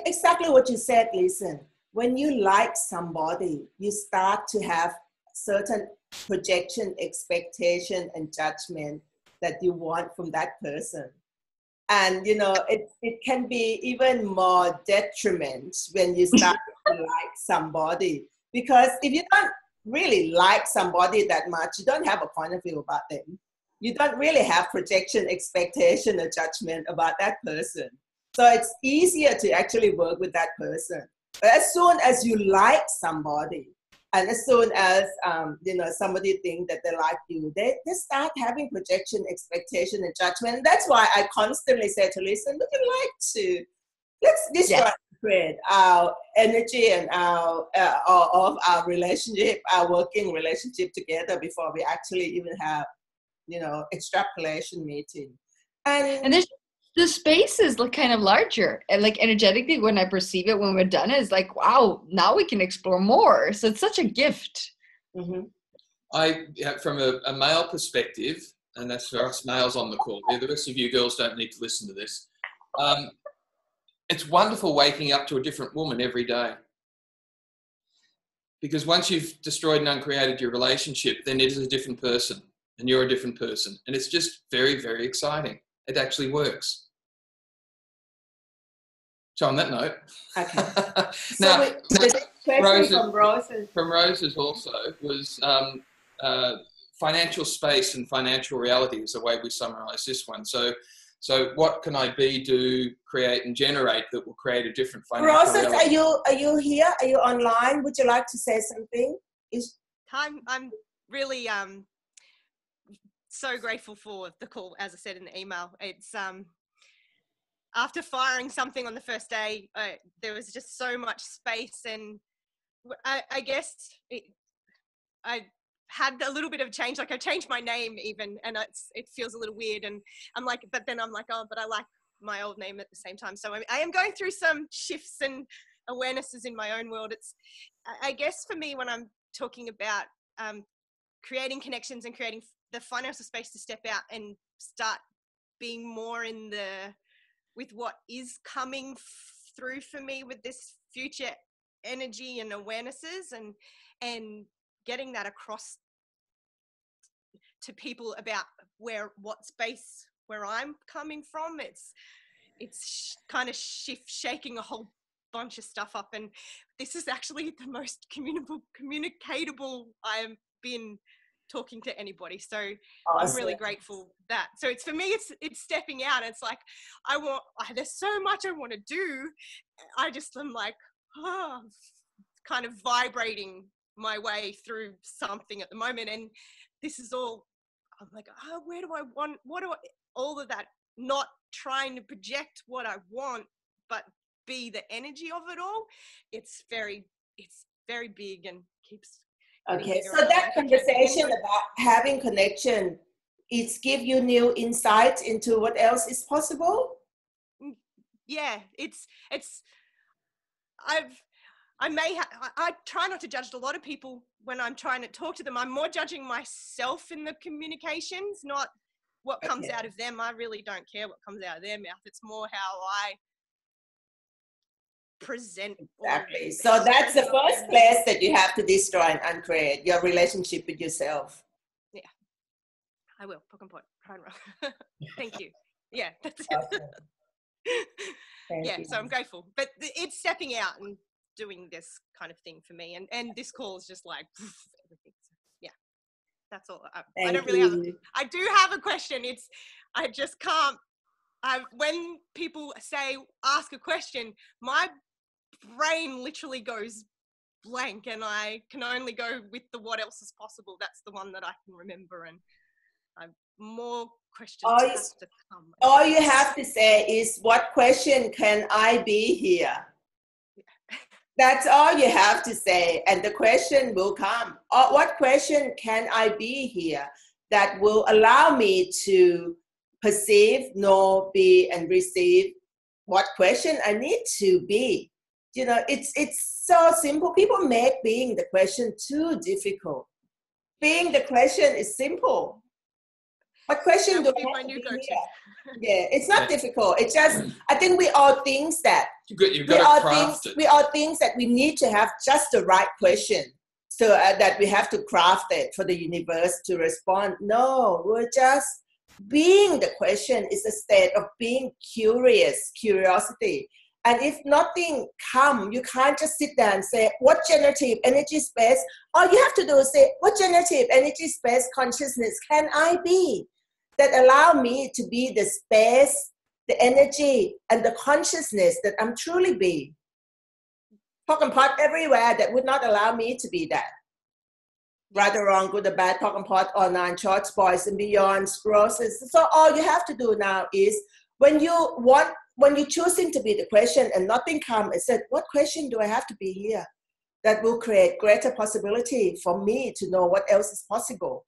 exactly what you said, Listen. When you like somebody, you start to have certain projection, expectation, and judgment that you want from that person. And, you know, it can be even more detriment when you start to like somebody. Because if you don't really like somebody that much, you don't have a point of view about them. You don't really have projection, expectation, or judgment about that person. So it's easier to actually work with that person. But as soon as you like somebody, and as soon as somebody thinks that they like you, they start having projection, expectation, and judgment. And that's why I constantly say to Listen, let's destroy create our energy and our of our relationship, our working relationship together before we actually even have, extrapolation meeting. And the space is kind of larger, and like energetically when I perceive it when we're done, it's like, wow, now we can explore more. So it's such a gift. Mm-hmm. From a male perspective, and that's for us males on the call, the rest of you girls don't need to listen to this. It's wonderful waking up to a different woman every day. Because once you've destroyed and uncreated your relationship, then it is a different person and you're a different person. And it's just very, very exciting. It actually works. So on that note, okay. Now, the question from Roses also was financial space and financial reality is the way we summarize this one. So what can I do, create, and generate that will create a different financial reality? Roses, are you here? Are you online? Would you like to say something? I'm really so grateful for the call. As I said in the email, it's after firing something on the first day, there was just so much space, and I guess I had a little bit of change. Like I changed my name even, and it feels a little weird. And I'm like, but then I'm like, oh, but I like my old name at the same time. So I am going through some shifts and awarenesses in my own world. It's, I guess for me, when I'm talking about creating connections and creating the financial space to step out and start being more with what is coming through for me with this future energy and awarenesses, and getting that across to people about what space where I'm coming from. It's kind of shaking a whole bunch of stuff up, and this is actually the most communicatable I've been talking to anybody. So awesome. I'm really grateful that. So it's, for me, it's stepping out. It's like, there's so much I want to do. I'm like, kind of vibrating my way through something at the moment. And this is all, I'm like, where do I want, all of that, not trying to project what I want, but be the energy of it all. It's very big and keeps. Okay, so that conversation about having connection, it's give you new insight into what else is possible? Yeah, I try not to judge a lot of people when I'm trying to talk to them. I'm more judging myself in the communications, not what comes out of them. I really don't care what comes out of their mouth. It's more how I present. Exactly. So that's the first place that you have to destroy and uncreate, your relationship with yourself. Yeah, I will. Thank you. Yeah, that's awesome. it. Yeah, so I'm grateful. But it's stepping out and doing this kind of thing for me. And this call is just like everything. So, yeah, that's all. I don't really I do have a question. I just can't. When people say, ask a question, my brain literally goes blank, and I can only go with the what else is possible. That's the one that I can remember, and more questions have to come. All you have to say is, what question can I be here? Yeah. That's all you have to say, and the question will come. What question can I be here that will allow me to perceive, know, be, and receive what question I need to be? You know, it's so simple. People make being the question too difficult. Being the question is simple. What question do I have to be here? Yeah, it's not difficult. It's just, I think we all think that. You've got to craft it. We all think that we need to have just the right question, so that we have to craft it for the universe to respond. No, we're just being the question is a state of being curiosity. And if nothing comes, you can't just sit there and say, what generative energy space? All you have to do is say, what generative energy space consciousness can I be that allow me to be the space, the energy, and the consciousness that I'm truly being? Pock and pot everywhere that would not allow me to be that. Right or wrong, good or bad, pock and pot, online, shorts, boys and beyond, roses. So all you have to do now is, when you're choosing to be the question and nothing comes, I said, what question do I have to be here that will create greater possibility for me to know what else is possible?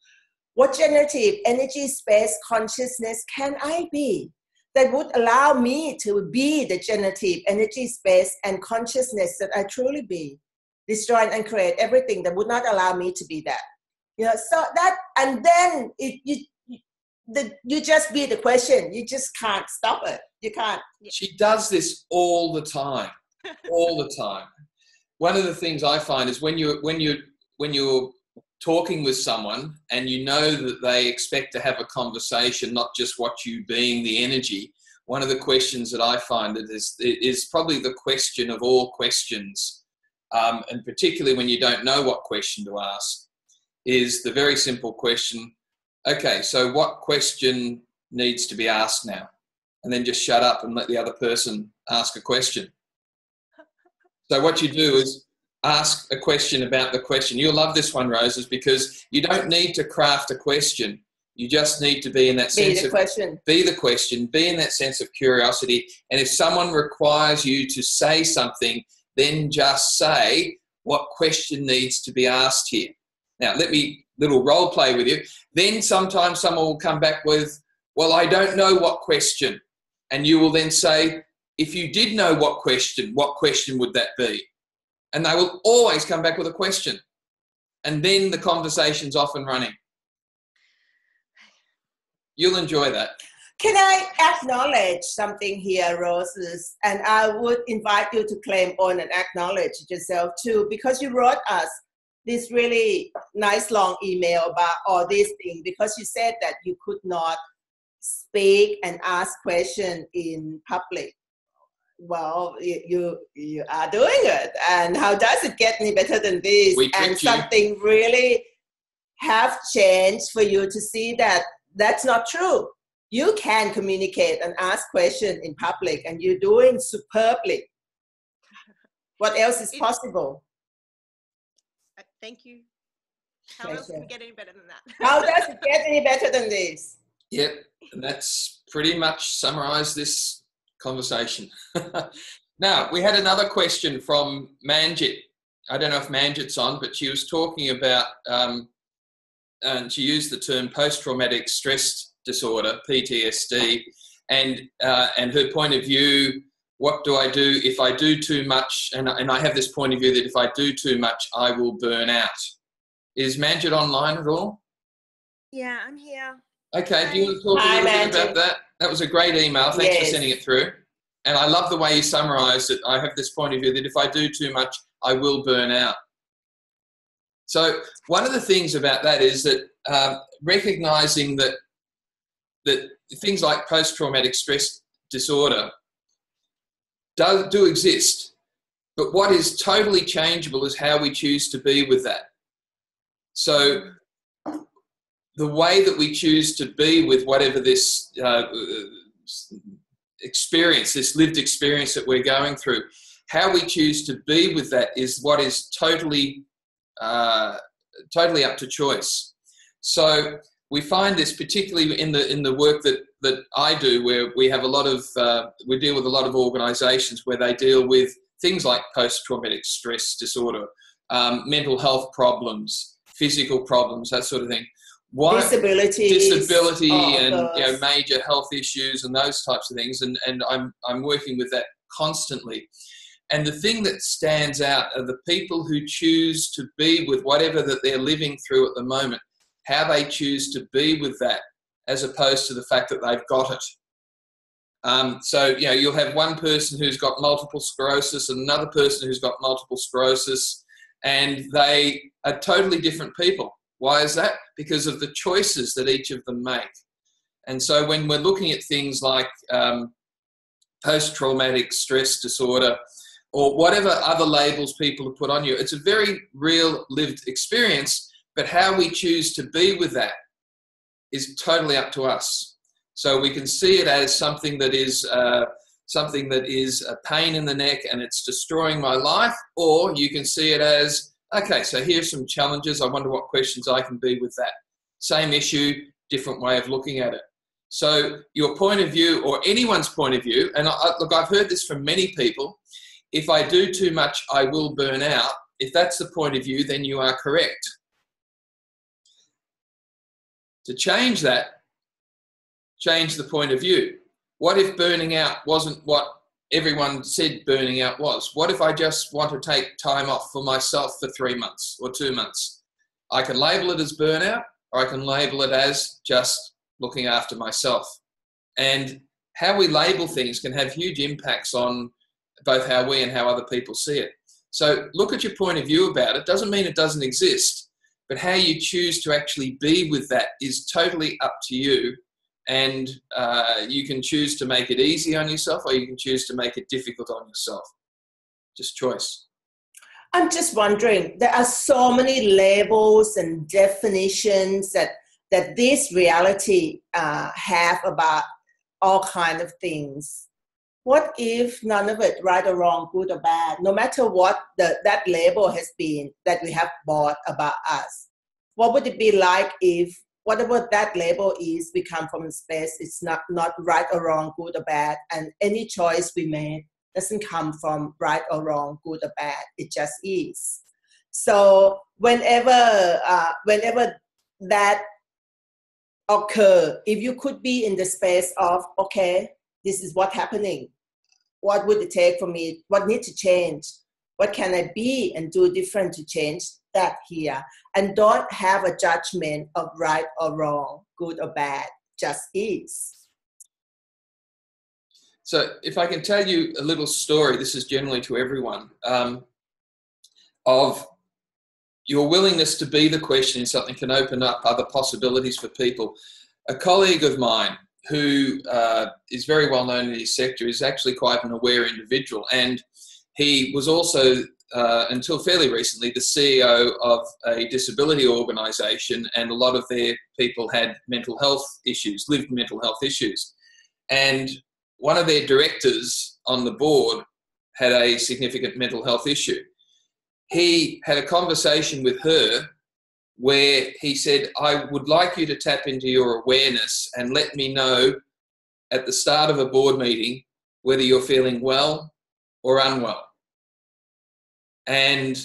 What generative energy, space, consciousness can I be that would allow me to be the generative energy, space, and consciousness that I truly be? Destroy and create everything that would not allow me to be that. You know, so that, and then you just be the question. You just can't stop it. You can't. She does this all the time, all the time. One of the things I find is when you're talking with someone and you know that they expect to have a conversation, not just what you being the energy. One of the questions that I find that is probably the question of all questions, and particularly when you don't know what question to ask, is the very simple question. Okay, so what question needs to be asked now? And then just shut up and let the other person ask a question. So what you do is ask a question about the question. You'll love this one, Roses, because you don't need to craft a question. You just need to be in that sense Be the question. Be the question, be in that sense of curiosity. And if someone requires you to say something, then just say what question needs to be asked here. Now, let me little role play with you. Then sometimes someone will come back with, well, I don't know what question. And you will then say, if you did know what question would that be? And they will always come back with a question. And then the conversation's off and running. You'll enjoy that. Can I acknowledge something here, Roses? And I would invite you to claim on and acknowledge yourself too, because you wrote us this really nice long email about all these things, because you said that you could not speak and ask questions in public. Well, you are doing it. And how does it get any better than this? And something really have changed for you to see that that's not true. You can communicate and ask questions in public, and you're doing superbly. What else is possible? Thank you. How else can it get any better than that? How does it get any better than this? Yep, and that's pretty much summarised this conversation. Now, we had another question from Manjit. I don't know if Manjit's on, but she was talking about, and she used the term post-traumatic stress disorder, PTSD, and her point of view, what do I do if I do too much? And I have this point of view that if I do too much, I will burn out. Is Manjit online at all? Yeah, I'm here. Okay, do you want to talk a little bit about that? That was a great email. Thanks for sending it through. And I love the way you summarised it. I have this point of view that if I do too much, I will burn out. So one of the things about that is that recognising that things like post-traumatic stress disorder do exist, but what is totally changeable is how we choose to be with that. So the way that we choose to be with whatever this experience, this lived experience that we're going through, how we choose to be with that is what is totally up to choice. So we find this particularly in the work that I do, where we have a lot of we deal with a lot of organisations where they deal with things like post-traumatic stress disorder, mental health problems, physical problems, that sort of thing. Disability and major health issues and those types of things, and I'm working with that constantly. And the thing that stands out are the people who choose to be with whatever that they're living through at the moment, how they choose to be with that, as opposed to the fact that they've got it. So, you'll have one person who's got multiple sclerosis and another person who's got multiple sclerosis, and they are totally different people. Why is that? Because of the choices that each of them make. And so when we're looking at things like post-traumatic stress disorder or whatever other labels people have put on you, it's a very real lived experience, but how we choose to be with that is totally up to us. So we can see it as something that is a pain in the neck and it's destroying my life, or you can see it as, okay, so here's some challenges. I wonder what questions I can be with that. Same issue, different way of looking at it. So your point of view, or anyone's point of view, and look, I've heard this from many people, if I do too much, I will burn out. If that's the point of view, then you are correct. To change that, change the point of view. What if burning out wasn't what everyone said burning out was? What if I just want to take time off for myself for 3 months or 2 months? I can label it as burnout, or I can label it as just looking after myself. And how we label things can have huge impacts on both how we and how other people see it. So look at your point of view about it. Doesn't mean it doesn't exist, but how you choose to actually be with that is totally up to you. And you can choose to make it easy on yourself, or you can choose to make it difficult on yourself. Just choice. I'm just wondering, there are so many labels and definitions that this reality have about all kinds of things. What if none of it, right or wrong, good or bad, no matter what that label has been that we have bought about us? What would it be like if whatever that label is, we come from space. It's not right or wrong, good or bad. And any choice we make doesn't come from right or wrong, good or bad. It just is. So whenever that occur, if you could be in the space of, okay, this is what's happening. What would it take for me? What needs to change? What can I be and do different to change that here? And don't have a judgment of right or wrong, good or bad, just is. So if I can tell you a little story, this is generally to everyone, of your willingness to be the question in something can open up other possibilities for people. A colleague of mine who is very well known in his sector is actually quite an aware individual, and he was also, until fairly recently, the CEO of a disability organisation, and a lot of their people had mental health issues, lived mental health issues. And one of their directors on the board had a significant mental health issue. He had a conversation with her where he said, I would like you to tap into your awareness and let me know at the start of a board meeting whether you're feeling well or unwell. And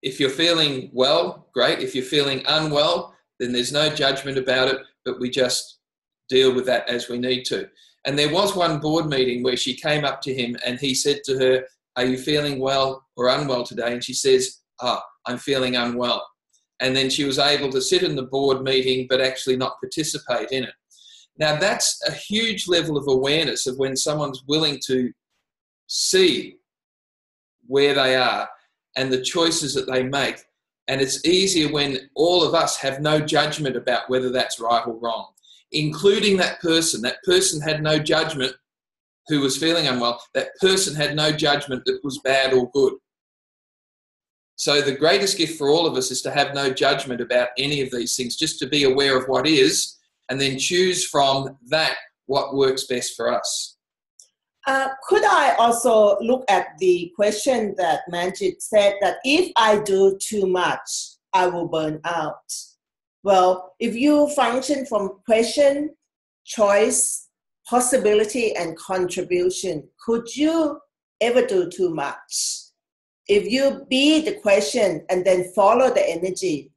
if you're feeling well, great. If you're feeling unwell, then there's no judgment about it, but we just deal with that as we need to. And there was one board meeting where she came up to him and he said to her, are you feeling well or unwell today? And she says, I'm feeling unwell. And then she was able to sit in the board meeting but actually not participate in it. Now that's a huge level of awareness of when someone's willing to see where they are and the choices that they make. And it's easier when all of us have no judgment about whether that's right or wrong, including that person. That person had no judgment who was feeling unwell. That person had no judgment that was bad or good. So the greatest gift for all of us is to have no judgment about any of these things, just to be aware of what is and then choose from that what works best for us. Could I also look at the question that Manjit said that if I do too much, I will burn out? Well, if you function from question, choice, possibility, and contribution, could you ever do too much? If you be the question and then follow the energy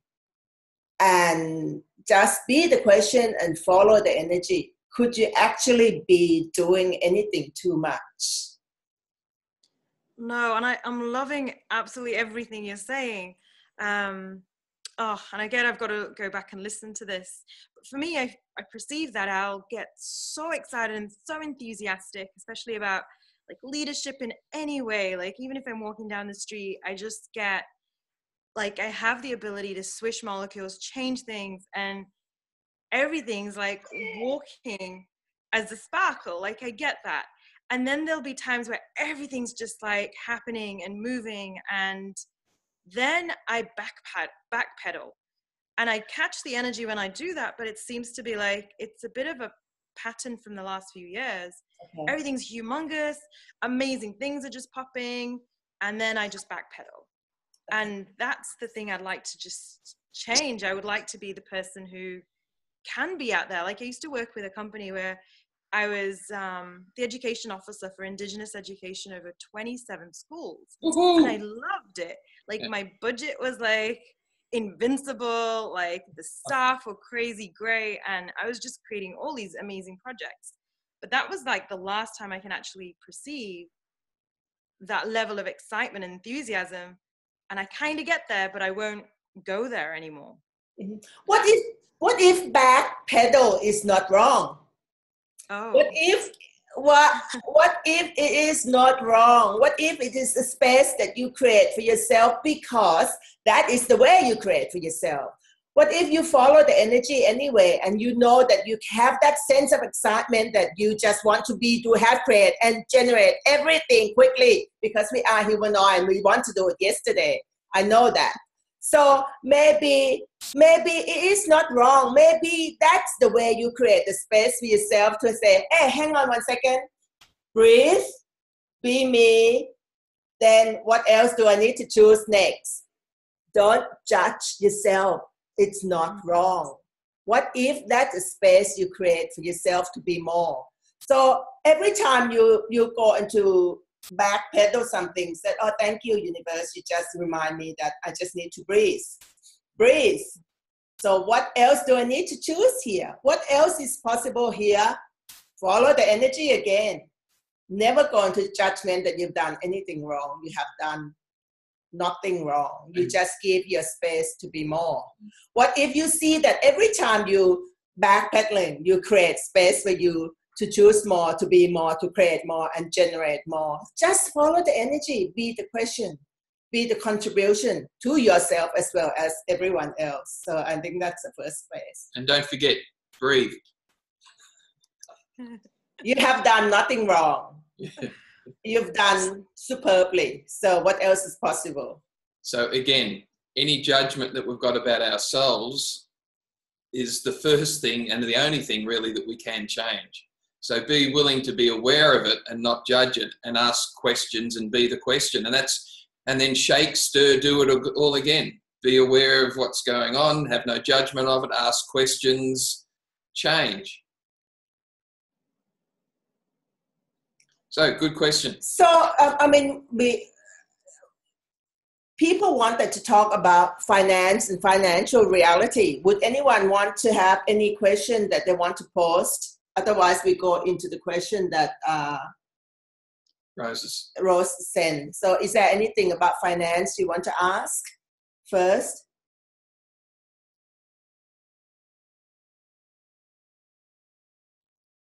and just be the question and follow the energy, could you actually be doing anything too much? No, and I'm loving absolutely everything you're saying. And again, I've got to go back and listen to this. But for me, I perceive that I'll get so excited and so enthusiastic, especially about like leadership in any way. Like even if I'm walking down the street, I just get like, I have the ability to swish molecules, change things, and everything's like walking as a sparkle. Like I get that. And then there'll be times where everything's just like happening and moving, and then I backpedal and I catch the energy when I do that. But it seems to be like, it's a bit of a pattern from the last few years. Okay. Everything's humongous, amazing things are just popping, and then I just backpedal. And that's the thing I'd like to just change. I would like to be the person who can be out there. Like I used to work with a company where I was the education officer for Indigenous education over 27 schools. Woo-hoo. And I loved it. Like my budget was like invincible, like the staff were crazy great, and I was just creating all these amazing projects. But that was like the last time I can actually perceive that level of excitement and enthusiasm. And I kind of get there, but I won't go there anymore. Mm-hmm. What if backpedal is not wrong? Oh. What if it is not wrong? What if it is a space that you create for yourself because that is the way you create for yourself? What if you follow the energy anyway, and you know that you have that sense of excitement that you just want to be, to have, create, and generate everything quickly because we are humanoid and we want to do it yesterday. I know that. So maybe it is not wrong. Maybe that's the way you create the space for yourself to say, hey, hang on 1 second, breathe, be me, then what else do I need to choose next? Don't judge yourself. It's not wrong. What if that's a space you create for yourself to be more? So every time you go into backpedal something, said, oh, thank you, universe, you just remind me that I just need to breathe. Breathe. So what else do I need to choose here? What else is possible here? Follow the energy again. Never go into judgment that you've done anything wrong. You have done nothing wrong. You just give your space to be more. What if you see that every time you backpedaling, you create space for you to choose more, to be more, to create more, and generate more? Just follow the energy. Be the question. Be the contribution to yourself as well as everyone else. So I think that's the first space. And don't forget, breathe. You have done nothing wrong. You've done superbly. So what else is possible? So again, any judgment that we've got about ourselves is the first thing and the only thing really that we can change. So be willing to be aware of it and not judge it, and ask questions and be the question. And then shake, stir, do it all again. Be aware of what's going on, have no judgment of it, ask questions, change. So, good question. So, people wanted to talk about finance and financial reality. Would anyone want to have any question that they want to post? Otherwise, we go into the question that Rose sent. So is there anything about finance you want to ask first?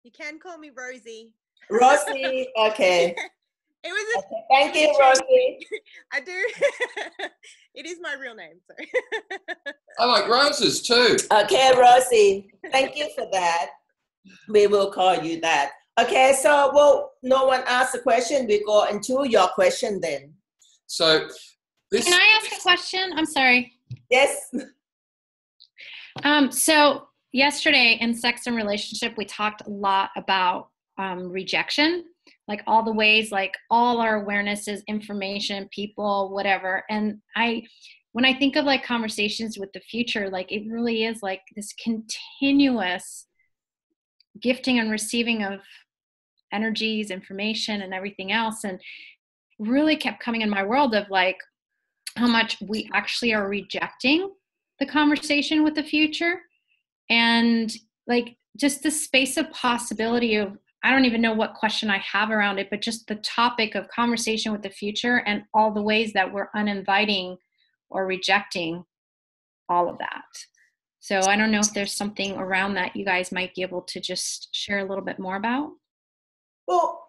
You can call me Rosie. Rosie, okay. It was okay. Thank you, Rosie. I do. It is my real name. So. I like roses too. Okay, Rosie. Thank you for that. We will call you that. Okay, so no one asked a question. We go into your question then. So, can I ask a question? I'm sorry. Yes. So yesterday in Sex and Relationship, we talked a lot about rejection, like all the ways, like all our awarenesses, information, people, whatever. And when I think of like conversations with the future, like it really is like this continuous gifting and receiving of energies, information, and everything else. And really kept coming in my world of like how much we actually are rejecting the conversation with the future, and like just the space of possibility of, I don't even know what question I have around it, but just the topic of conversation with the future and all the ways that we're uninviting or rejecting all of that. So I don't know if there's something around that you guys might be able to just share a little bit more about. Well,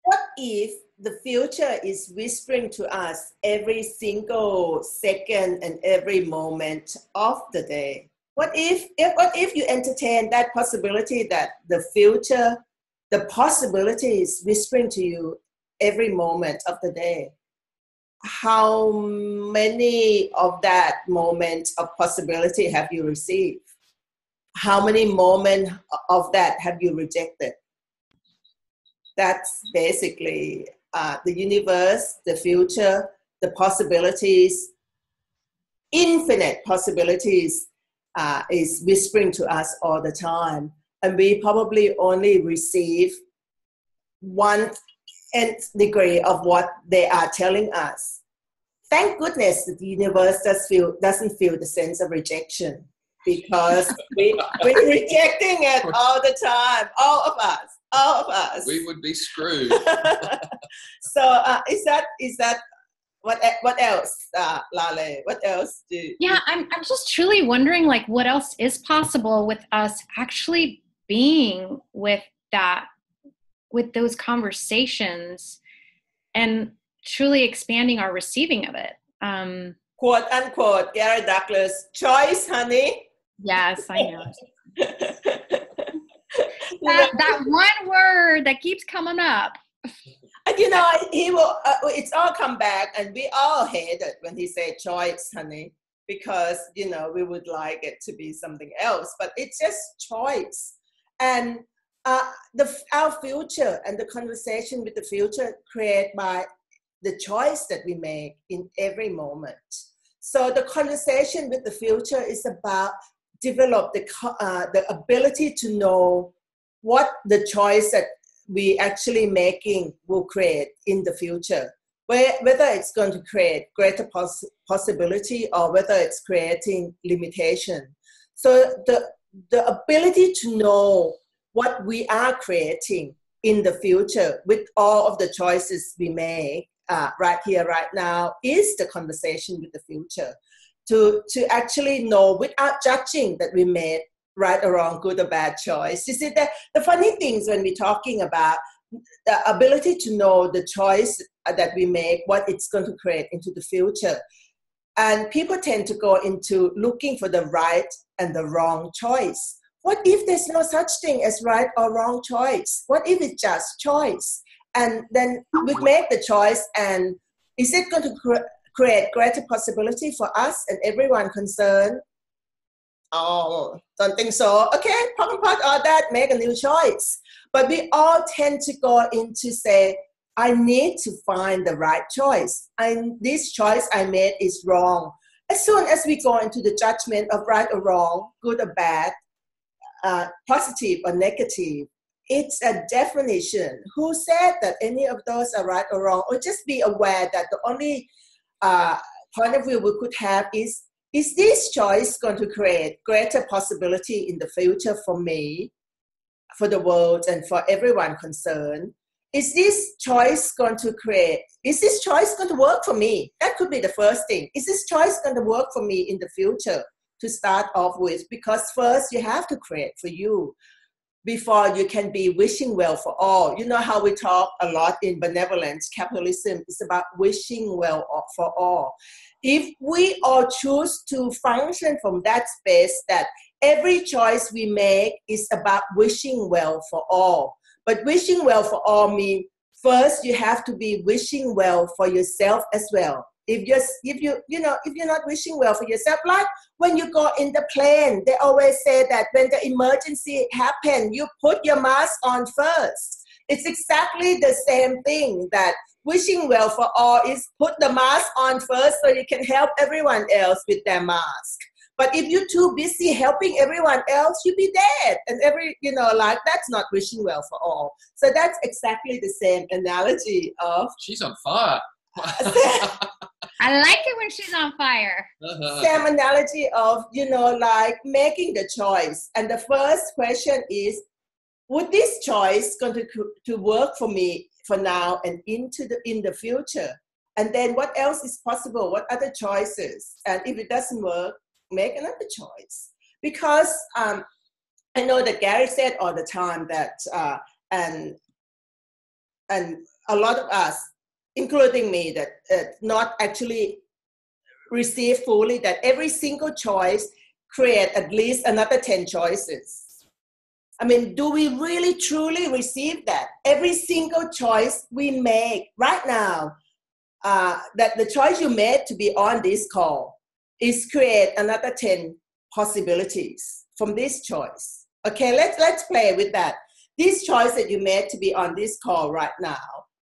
what if the future is whispering to us every single second and every moment of the day? What if you entertain that possibility that the future, the possibility is whispering to you every moment of the day? How many of that moment of possibility have you received? How many moments of that have you rejected? That's basically the universe, the future, the possibilities, infinite possibilities is whispering to us all the time. And we probably only receive 1/10 degree of what they are telling us. Thank goodness that the universe doesn't feel the sense of rejection, because we're rejecting it all the time, all of us. We would be screwed. So is that what else, Lale? What else Yeah, I'm just truly wondering, like, what else is possible with us actually being with that, with those conversations, and truly expanding our receiving of it. Quote unquote, Gary Douglas, choice, honey. Yes, I know. that one word that keeps coming up. And he will. It's all come back, and we all hate it when he said choice, honey, because we would like it to be something else, but it's just choice. And our future and the conversation with the future created by the choice that we make in every moment. So the conversation with the future is about develop the ability to know what the choice that we actually making will create in the future, whether it's going to create greater possibility or whether it's creating limitation. So the ability to know what we are creating in the future with all of the choices we make right here, right now, is the conversation with the future. To actually know without judging that we made right or wrong, good or bad choice. You see, the funny things when we're talking about the ability to know the choice that we make, what it's going to create into the future. And people tend to go into looking for the right and the wrong choice. What if there's no such thing as right or wrong choice? What if it's just choice? And then we make the choice, and is it going to create greater possibility for us and everyone concerned? Oh, don't think so. Okay, part all that, make a new choice. But we all tend to go into say, I need to find the right choice. And this choice I made is wrong. As soon as we go into the judgment of right or wrong, good or bad, positive or negative, it's a definition. Who said that any of those are right or wrong? Or just be aware that the only point of view we could have is this choice going to create greater possibility in the future for me, for the world, and for everyone concerned? Is this choice going to work for me? That could be the first thing. Is this choice going to work for me in the future to start off with? Because first you have to create for you before you can be wishing well for all. You know how we talk a lot in benevolence, capitalism is about wishing well for all. If we all choose to function from that space, that every choice we make is about wishing well for all. But wishing well for all means first you have to be wishing well for yourself as well. If you're not wishing well for yourself, like when you go in the plane, they always say that when the emergency happens, you put your mask on first. It's exactly the same thing, that wishing well for all is put the mask on first so you can help everyone else with their mask. But if you're too busy helping everyone else, you'll be dead. And that's not wishing well for all. So that's exactly the same analogy of... She's on fire. I like it when she's on fire. Same analogy of, making the choice. And the first question is, would this choice going to work for me for now and in the future? And then what else is possible? What other choices? And if it doesn't work, make another choice. Because I know that Gary said all the time that, and a lot of us, including me, that not actually receive fully that every single choice create at least another 10 choices. I mean, do we really truly receive that? Every single choice we make right now, that the choice you made to be on this call is create another 10 possibilities from this choice. Okay, let's play with that. This choice that you made to be on this call right now,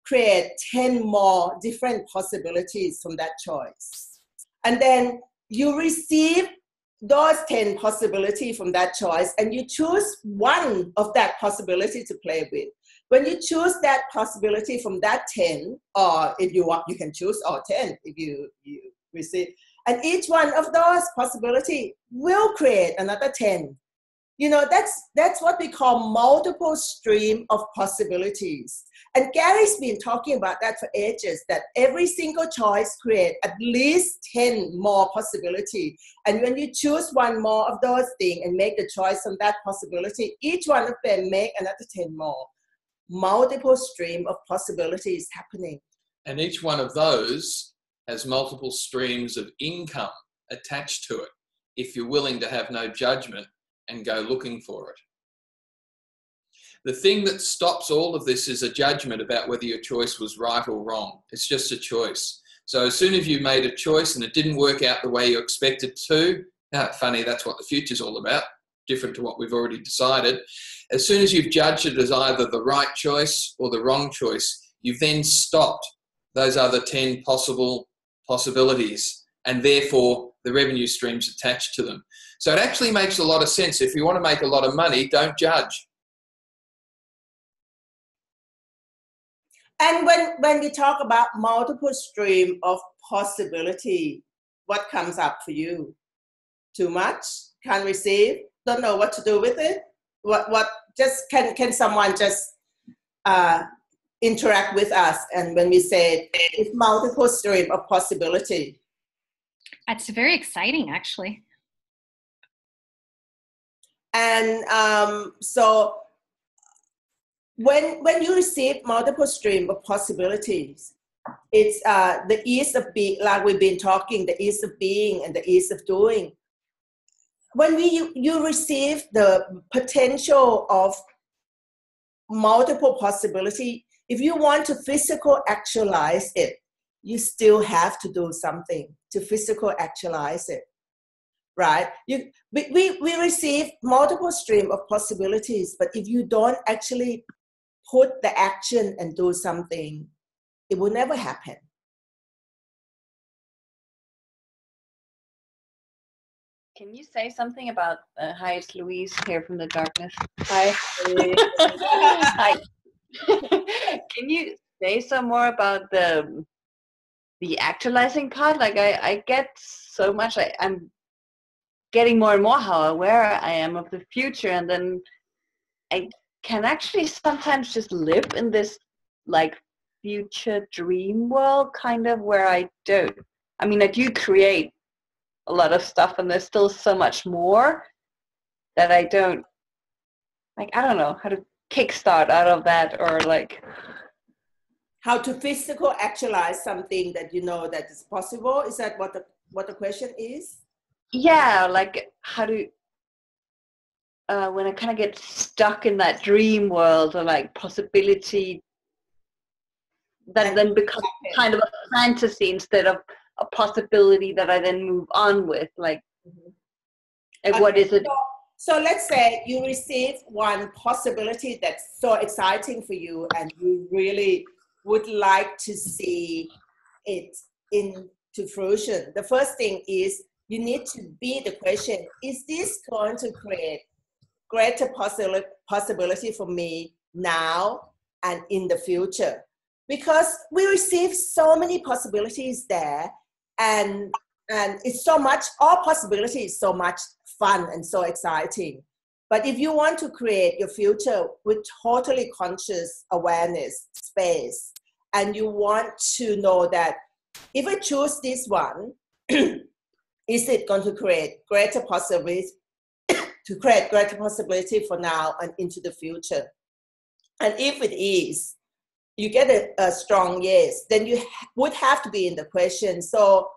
create 10 more different possibilities from that choice. And then you receive those 10 possibilities from that choice, and you choose one of that possibility to play with. When you choose that possibility from that 10, or if you want, you can choose all 10 if you receive. And each one of those possibilities will create another 10. That's what we call multiple stream of possibilities. And Gary's been talking about that for ages, that every single choice creates at least 10 more possibilities. And when you choose one more of those things and make the choice on that possibility, each one of them make another 10 more. Multiple stream of possibilities happening. And each one of those has multiple streams of income attached to it, if you're willing to have no judgment and go looking for it. The thing that stops all of this is a judgment about whether your choice was right or wrong. It's just a choice. So as soon as you made a choice and it didn't work out the way you expected to, funny, that's what the future's all about, different to what we've already decided. As soon as you've judged it as either the right choice or the wrong choice, you've then stopped those other 10 possibilities, and therefore the revenue streams attached to them. So it actually makes a lot of sense. If you want to make a lot of money, don't judge. And when we talk about multiple stream of possibility, what comes up for you? Too much? Can't receive? Don't know what to do with it? What just can someone just interact with us? And when we say it's multiple stream of possibility. It's very exciting, actually. And so when you receive multiple stream of possibilities, it's the ease of being, like we've been talking, the ease of being and the ease of doing. When you receive the potential of multiple possibility, if you want to physical actualize it, you still have to do something to physical actualize it, right? We receive multiple stream of possibilities, but if you don't actually put the action and do something, it will never happen. Can you say something about, hi, it's Louise here from the darkness. Hi. Hi. Can you say some more about the actualizing part? Like I get so much, I'm getting more and more how aware I am of the future, and then I can actually sometimes just live in this like future dream world kind of, where I do create a lot of stuff, and there's still so much more that I don't know how to kickstart out of that, or like how to physical actualize something that you know that is possible. Is that what the question is? Yeah, like how to when I kind of get stuck in that dream world, or like possibility that then becomes kind of a fantasy instead of a possibility that I then move on with, like, and what is it? So let's say you receive one possibility that's so exciting for you, and you really would like to see it into fruition. The first thing is you need to be the question, is this going to create greater possibility for me now and in the future? Because we receive so many possibilities there, and it's so much, all possibility is so much fun and so exciting. But if you want to create your future with totally conscious awareness space, and you want to know that if I choose this one, is it going to create greater possibility for now and into the future? And if it is, you get a strong yes, then you would have to be in the question. So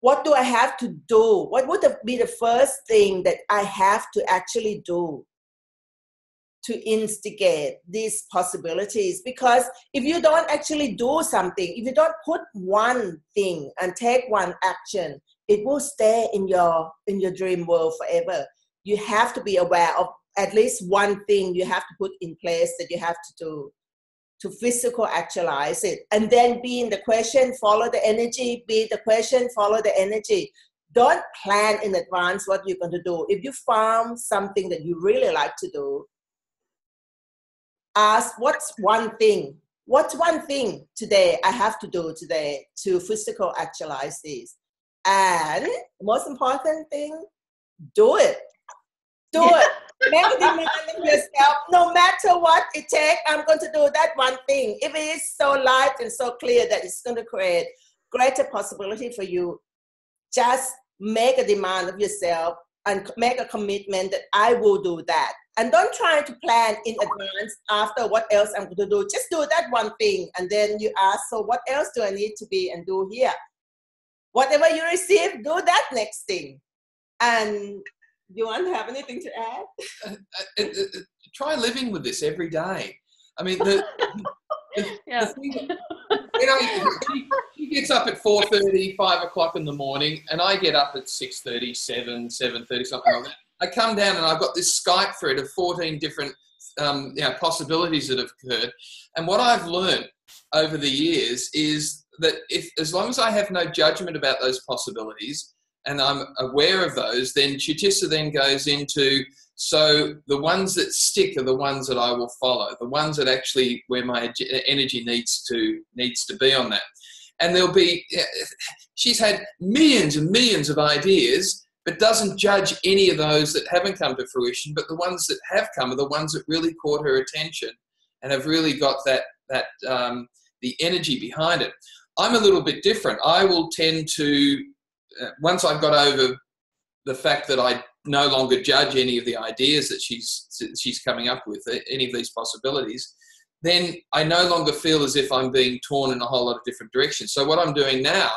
what do I have to do? What would be the first thing that I have to actually do to instigate these possibilities? Because if you don't actually do something, if you don't put one thing and take one action, it will stay in your dream world forever. You have to be aware of at least one thing you have to put in place that you have to do to physical actualize it. And then be in the question, follow the energy, be the question, follow the energy. Don't plan in advance what you're going to do. If you found something that you really like to do, ask, what's one thing? What's one thing today I have to do today to physical actualize this? And most important thing, do it. Do it. Make a demand of yourself. No matter what it takes, I'm going to do that one thing. If it is so light and so clear that it's going to create greater possibility for you, just make a demand of yourself and make a commitment that I will do that. And don't try to plan in advance after what else I'm going to do. Just do that one thing. And then you ask, so what else do I need to be and do here? Whatever you receive, do that next thing. And do you want to have anything to add? Try living with this every day. I mean, yeah. the thing, she gets up at 4:30, 5 o'clock in the morning, and I get up at 6:30, 7:30, something like that. I come down and I've got this Skype thread of 14 different possibilities that have occurred. And what I've learned over the years is that as long as I have no judgment about those possibilities, and I'm aware of those, then Chitissa then goes into, so the ones that stick are the ones that I will follow, the ones that actually where my energy needs to be on that. And there'll be, she's had millions and millions of ideas, but doesn't judge any of those that haven't come to fruition, but the ones that have come are the ones that really caught her attention and have really got that the energy behind it. I'm a little bit different. I will tend to, once I've got over the fact that I no longer judge any of the ideas that she's coming up with, any of these possibilities, then I no longer feel as if I'm being torn in a whole lot of different directions. So what I'm doing now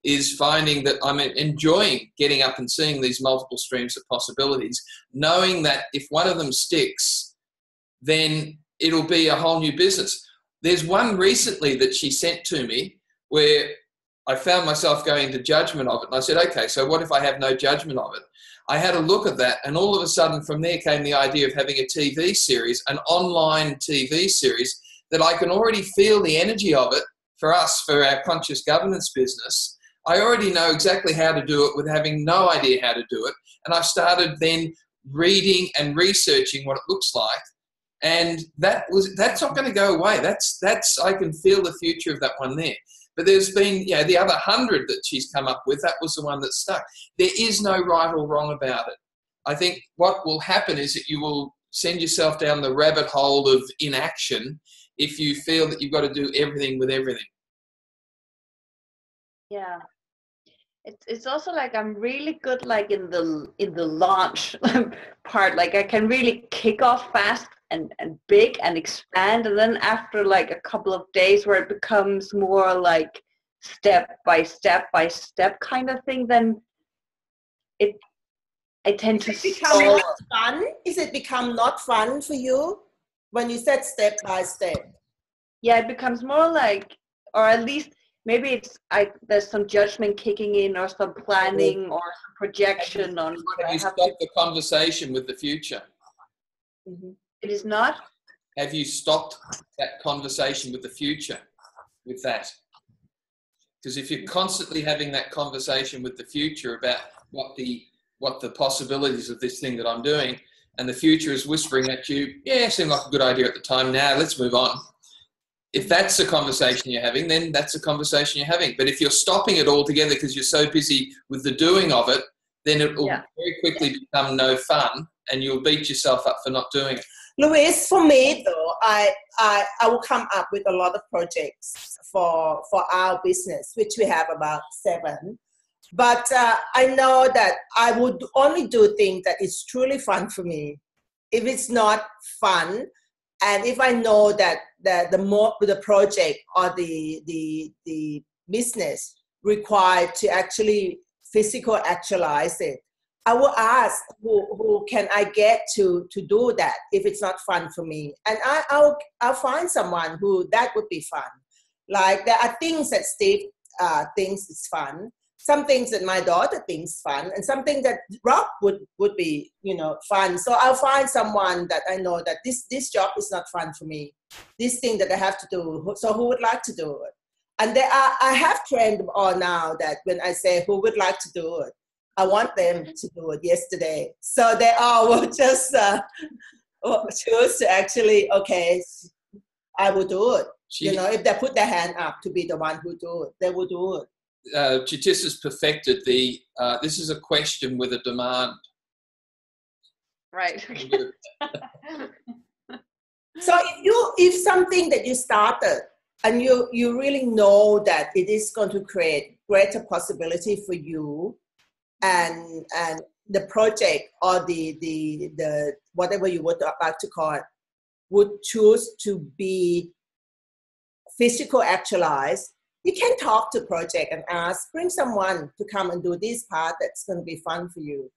is finding that I'm enjoying getting up and seeing these multiple streams of possibilities, knowing that if one of them sticks, then it'll be a whole new business. There's one recently that she sent to me where I found myself going into judgment of it. And I said, okay, so what if I have no judgment of it? I had a look at that, and all of a sudden from there came the idea of having a TV series, an online TV series, that I can already feel the energy of it for us, for our conscious governance business. I already know exactly how to do it with having no idea how to do it. And I've started then reading and researching what it looks like. And that's not going to go away. That's I can feel the future of that one there. But there's been, the other 100 that she's come up with, that was the one that stuck. There is no right or wrong about it. I think what will happen is that you will send yourself down the rabbit hole of inaction if you feel that you've got to do everything with everything. Yeah. It's also like I'm really good like in the launch part. Like I can really kick off fast and big and expand, and then after like a couple of days where it becomes more like step by step kind of thing, then I tend to become not fun. Is it become not fun for you when you said step by step? Yeah, it becomes more like, or at least maybe there's some judgment kicking in, or some planning, or some projection on what I have to. Have you stopped the conversation with the future? Mm-hmm. It is not. Have you stopped that conversation with the future with that? Because if you're constantly having that conversation with the future about what the possibilities of this thing that I'm doing, and the future is whispering at you, yeah, seemed like a good idea at the time, now let's move on. If that's the conversation you're having, then that's the conversation you're having. But if you're stopping it altogether because you're so busy with the doing of it, then it will very quickly become no fun, and you'll beat yourself up for not doing it. Louise, for me though, I will come up with a lot of projects for our business, which we have about 7. But I know that I would only do things that is truly fun for me. If it's not fun, and if I know that the project or the business required to actually physical actualize it, I will ask who can I get to do that if it's not fun for me, and I'll find someone who that would be fun. Like there are things that Steve thinks is fun, some things that my daughter thinks fun, and something that Rob would be fun. So I'll find someone that I know that this job is not fun for me, this thing that I have to do. So who would like to do it? And I have trained them all now that when I say who would like to do it, I want them to do it yesterday. So they all will just choose to actually, okay, I will do it. If they put their hand up to be the one who do it, they will do it. Chitissa's perfected this is a question with a demand. Right. So if something that you started and you really know that it is going to create greater possibility for you, and the project or the whatever you would like to call it would choose to be physical actualized, you can talk to project and ask, bring someone to come and do this part that's going to be fun for you.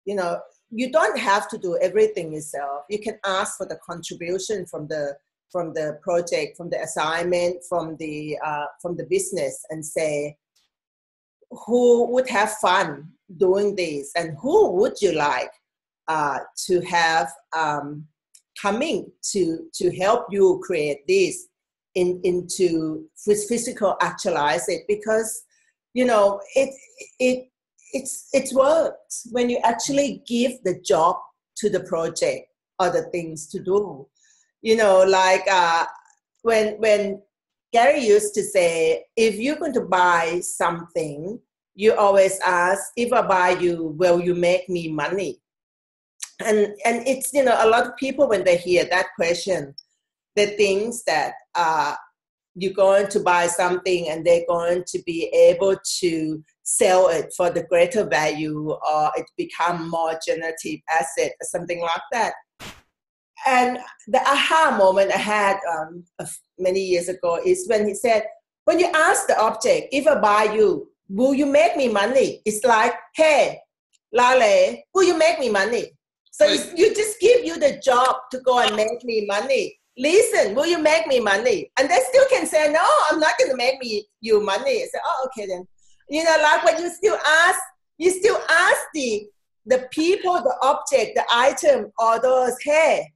You don't have to do everything yourself. You can ask for the contribution from the project, from the assignment, from the business, and say, who would have fun doing this, and who would you like to have coming to help you create this into physical actualize it? Because it it works when you actually give the job to the project or the things to do. You know, like when Gary used to say, if you're going to buy something, you always ask, if I buy you, will you make me money? And it's, you know, a lot of people, when they hear that question, they think that you're going to buy something and they're going to be able to sell it for the greater value, or it become more generative asset or something like that. And the aha moment I had many years ago is when he said, when you ask the object, if I buy you, will you make me money? It's like, hey, Lale, will you make me money? So you just give you the job to go and make me money. Listen, will you make me money? And they still can say, no, I'm not going to make you money. I say, oh, okay then. You know, like when you still ask the people, the object, the item, or those, hey,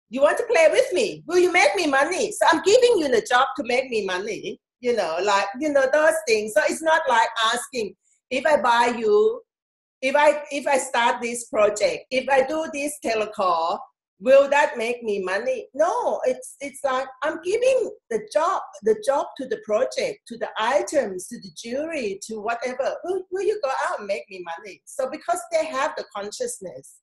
you want to play with me? Will you make me money? So I'm giving you the job to make me money, you know, like, you know, those things. So it's not like asking, if I buy you, if I start this project, if I do this telecall, will that make me money? No, it's like I'm giving the job to the project, to the items, to the jewelry, to whatever. Will you go out and make me money? So because they have the consciousness,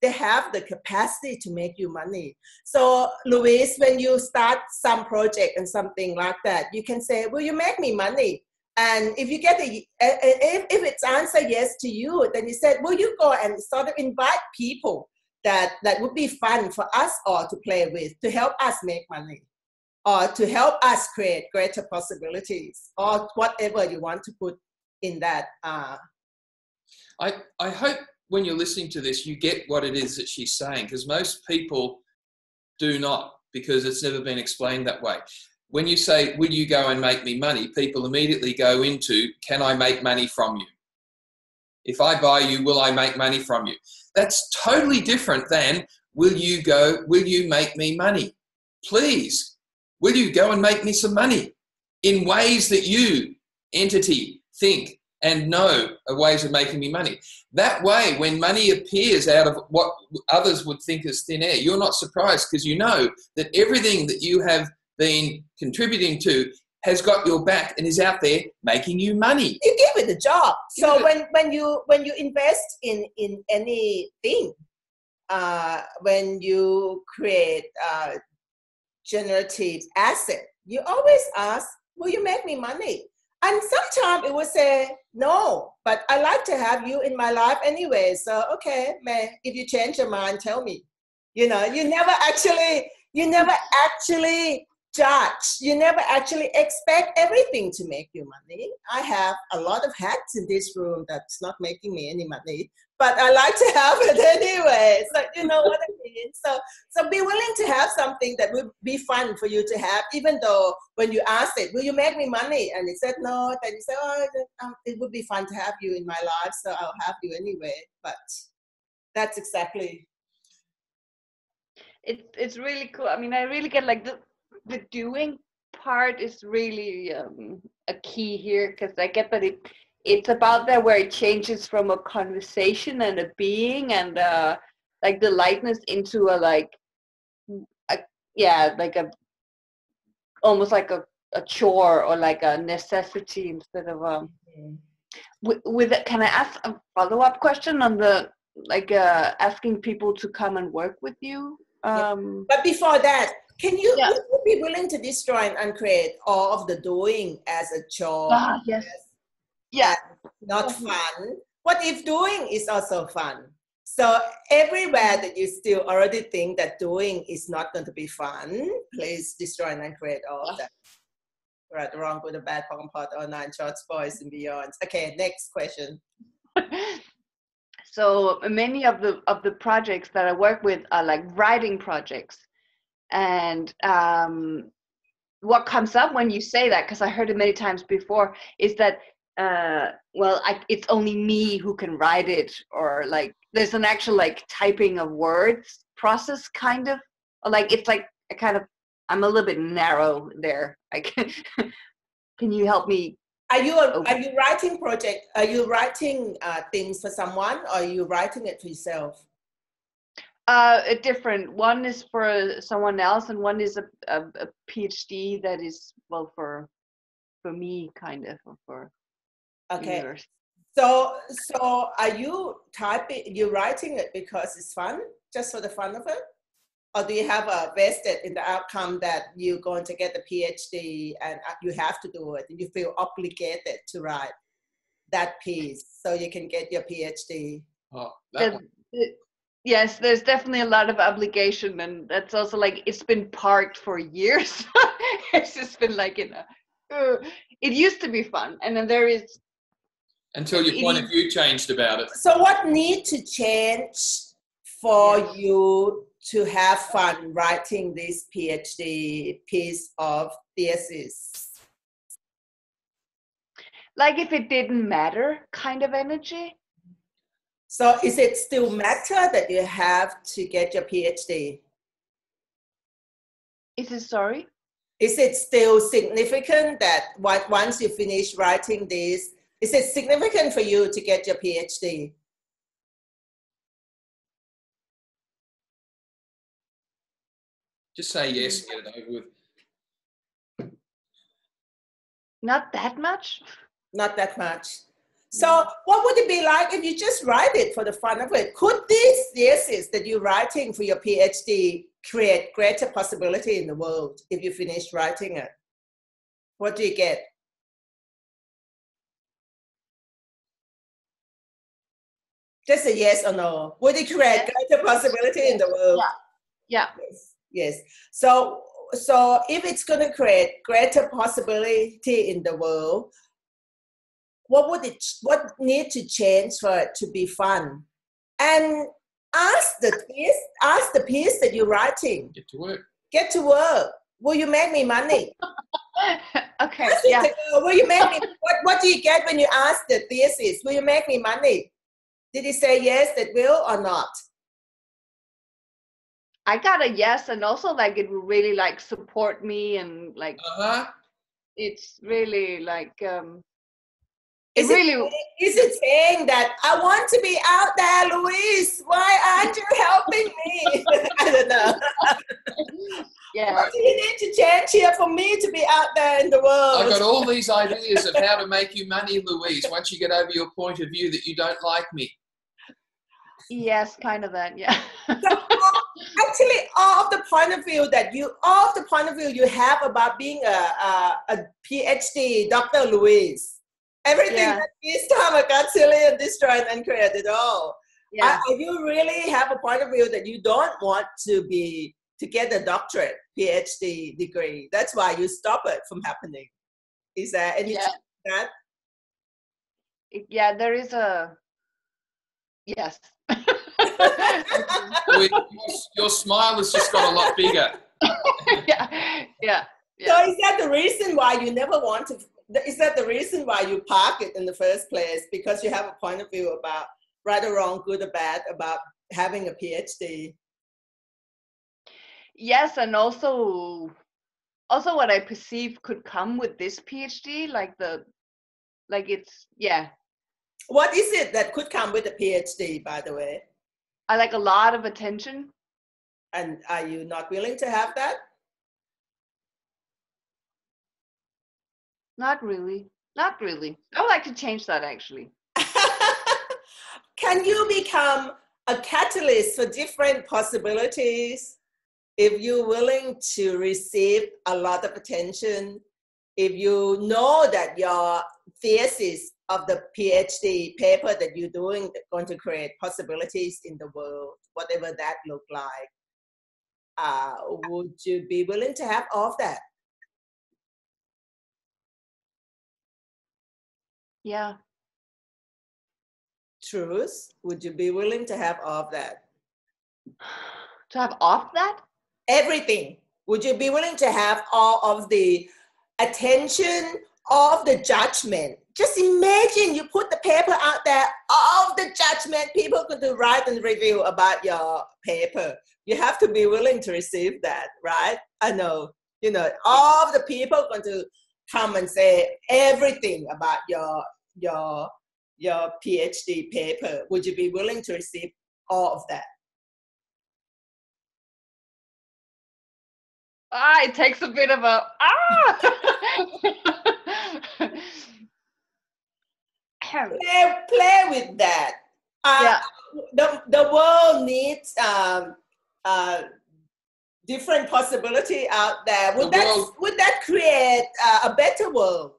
they have the capacity to make you money. So Louise, when you start some project and something like that, you can say, will you make me money? And if you get if it's answer yes to you, then you said, will you go and sort of invite people that would be fun for us all to play with, to help us make money, or to help us create greater possibilities, or whatever you want to put in that. I hope when you're listening to this, you get what it is that she's saying, because most people do not, because it's never been explained that way. When you say, will you go and make me money, people immediately go into, can I make money from you? If I buy you, will I make money from you? That's totally different than, will you make me money? Please, will you go and make me some money in ways that you, entity, think and know are ways of making me money. That way, when money appears out of what others would think is thin air, you're not surprised, because you know that everything that you have been contributing to has got your back and is out there making you money. You give it a job. So when you invest in anything, when you create generative asset, you always ask, will you make me money? And sometimes it will say, no, but I like to have you in my life anyway. So, okay, man, if you change your mind, tell me. You know, you never actually judge. You never actually expect everything to make you money. I have a lot of hats in this room that's not making me any money, but I like to have it anyway. So you know what I mean? So be willing to have something that would be fun for you to have, even though when you ask it, will you make me money? And it said no, then you say, oh, it would be fun to have you in my life, so I'll have you anyway. But that's exactly. It's really cool. I mean, I really get like the doing part is really a key here, because I get that it's about that where it changes from a conversation and a being and like the lightness into almost like a chore or like a necessity instead of with it. Can I ask a follow-up question on the asking people to come and work with you? But before that, would you be willing to destroy and uncreate all of the doing as a chore? Yes. Yeah. Not fun. What if doing is also fun? So everywhere that you still already think that doing is not going to be fun, please destroy and uncreate all of that. Right, the wrong, good, the bad, POC and POD, all 9 shorts, boys and beyonds. Okay, next question. So many of the projects that I work with are like writing projects. And what comes up when you say that, because I heard it many times before, is that it's only me who can write it, or like there's an actual like typing of words process kind of, or like it's like I'm a little bit narrow there. Can you help me Are you writing project? Are you writing things for someone, or are you writing it for yourself? Different. One is for someone else, and one is a PhD that is, well, for me, kind of, or for university. So are you writing it because it's fun, just for the fun of it? Or do you have a vested in the outcome that you're going to get the PhD and you have to do it and you feel obligated to write that piece so you can get your PhD? Oh, yes, there's definitely a lot of obligation, and that's also like, it's been parked for years. It's just been like, it used to be fun, and then there is... Until your point of view changed about it. So what needs to change for you to have fun writing this PhD piece of thesis? Like if it didn't matter kind of energy. So is it still matter that you have to get your PhD? Is it, sorry? Is it still significant that once you finish writing this, is it significant for you to get your PhD? Just say yes and get it over with. Not that much. Not that much. So what would it be like if you just write it for the fun of it? Could this thesis that you're writing for your PhD create greater possibility in the world if you finish writing it? What do you get? Just a yes or no. Would it create greater possibility in the world? Yeah. Yes. So if it's going to create greater possibility in the world, what need to change for it to be fun? And ask the piece that you're writing. Get to work. Get to work. Will you make me money? Okay. Will you make me? What do you get when you ask the thesis? Will you make me money? Did he say yes, that will, or not? I got a yes, and also like it will really like support me, and like it's really like is it saying that I want to be out there, Louise? Why aren't you helping me? I don't know. Yeah. What do you need to change here for me to be out there in the world? I've got all these ideas of how to make you money, Louise, once you get over your point of view that you don't like me. Yes, kind of that, yeah. So, actually, all of the point of view you have about being a PhD, Dr. Louise. Everything that this time I got silly and destroyed and created all. Yeah. You really have a point of view that you don't want to get a doctorate, PhD degree. That's why you stop it from happening. Is there any chance of that? Yeah, there is a yes. Your smile has just got a lot bigger. Yeah. So is that the reason why you never want to? Is that the reason why you park it in the first place? Because you have a point of view about right or wrong, good or bad, about having a PhD? Yes, and also what I perceive could come with this PhD, What is it that could come with a PhD, by the way? I like a lot of attention. And are you not willing to have that? Not really. I would like to change that, actually. Can you become a catalyst for different possibilities if you're willing to receive a lot of attention? If you know that your thesis of the PhD paper that you're doing is going to create possibilities in the world, whatever that look like, would you be willing to have all of that? Yeah. Truth, would you be willing to have all of that? To have all of that? Everything. Would you be willing to have all of the attention, all of the judgment? Just imagine you put the paper out there, all of the judgment people could do, write and review about your paper. You have to be willing to receive that, right? I know, all of the people going to come and say everything about your PhD paper, would you be willing to receive all of that? It takes a bit of a play with that. The world needs different possibility out there. Would that create a better world?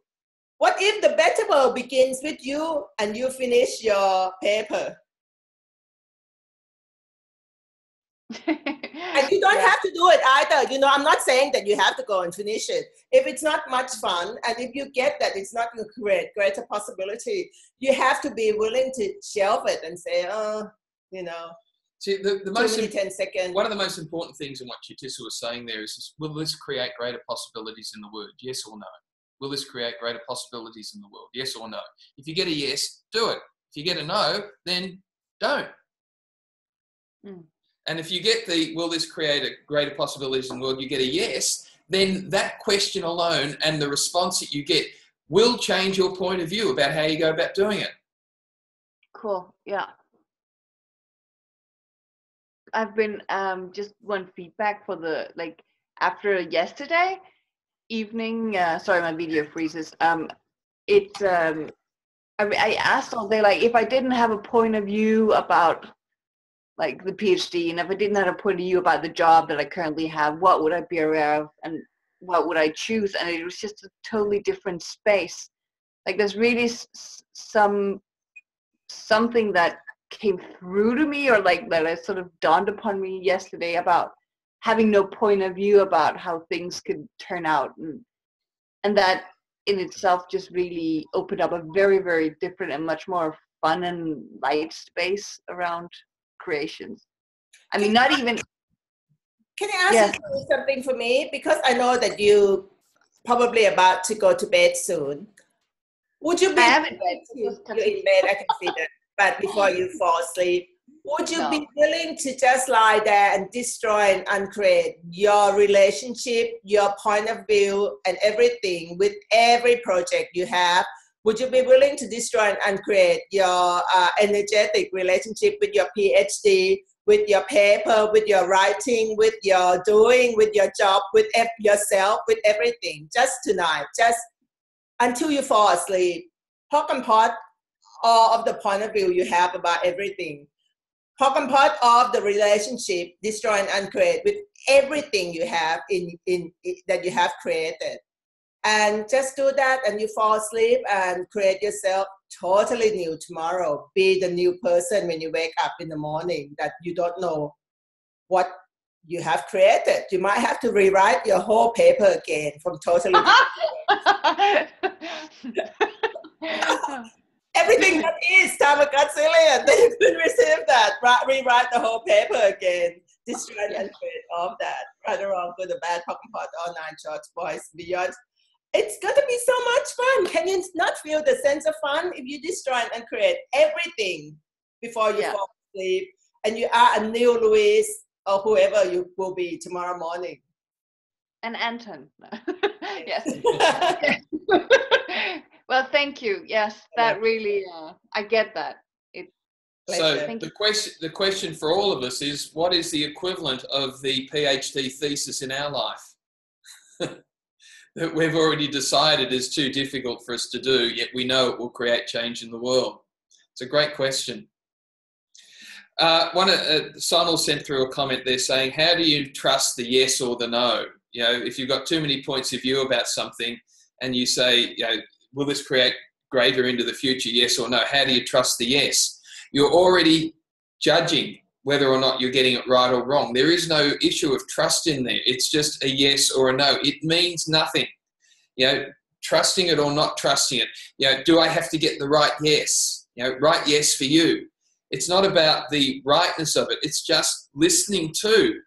What if the better world begins with you and you finish your paper? And you don't have to do it either. I'm not saying that you have to go and finish it. If it's not much fun, and if you get that it's not going to create greater possibility, you have to be willing to shelve it and say, See, the most 10 seconds. One of the most important things in what Chitisa was saying there is, will this create greater possibilities in the world? Yes or no? Will this create greater possibilities in the world? Yes or no? If you get a yes, do it. If you get a no, then don't. And if you get the, will this create a greater possibilities in the world, you get a yes, then that question alone and the response that you get will change your point of view about how you go about doing it. Cool. Yeah. I've been just one feedback for after yesterday evening, sorry, my video freezes. I asked all day, if I didn't have a point of view about the PhD, and if I didn't have a point of view about the job that I currently have, what would I be aware of and what would I choose? And it was just a totally different space. There's really something that came through to me, or that it sort of dawned upon me yesterday about having no point of view about how things could turn out, and that in itself just really opened up a very, very different and much more fun and light space around creations. I mean, not even. Can I ask you something for me? Because I know that you probably about to go to bed soon. Would you be? I am in bed. You're in bed. I can see that. But before you fall asleep, would you be willing to just lie there and destroy and uncreate your relationship, your point of view, and everything with every project you have? Would you be willing to destroy and uncreate your energetic relationship with your PhD, with your paper, with your writing, with your doing, with your job, with yourself, with everything, just tonight, just until you fall asleep? Poke and pot all of the point of view you have about everything. Poke and pot of the relationship, destroy and uncreate with everything you have in that you have created. And just do that, and you fall asleep and create yourself totally new tomorrow. Be the new person when you wake up in the morning, that you don't know what you have created. You might have to rewrite your whole paper again from totally everything that is Tamagotzillion, then you can receive that. Rewrite the whole paper again. Destroy and create all of that. Right or wrong, good or bad, poke and pot, all 9 shorts, boys, beyond. It's going to be so much fun. Can you not feel the sense of fun if you destroy and create everything before you fall asleep, and you are a new Louise or whoever you will be tomorrow morning? And Anton. Yes. Well, thank you. Yes, that really, I get that. So the question for all of us is, what is the equivalent of the PhD thesis in our life that we've already decided is too difficult for us to do, yet we know it will create change in the world? It's a great question. Sonal sent through a comment there saying, how do you trust the yes or the no? If you've got too many points of view about something and you say, will this create greater into the future, yes or no? How do you trust the yes? You're already judging whether or not you're getting it right or wrong. There is no issue of trust in there. It's just a yes or a no. It means nothing. Trusting it or not trusting it. Do I have to get the right yes? Right yes for you. It's not about the rightness of it. It's just listening to,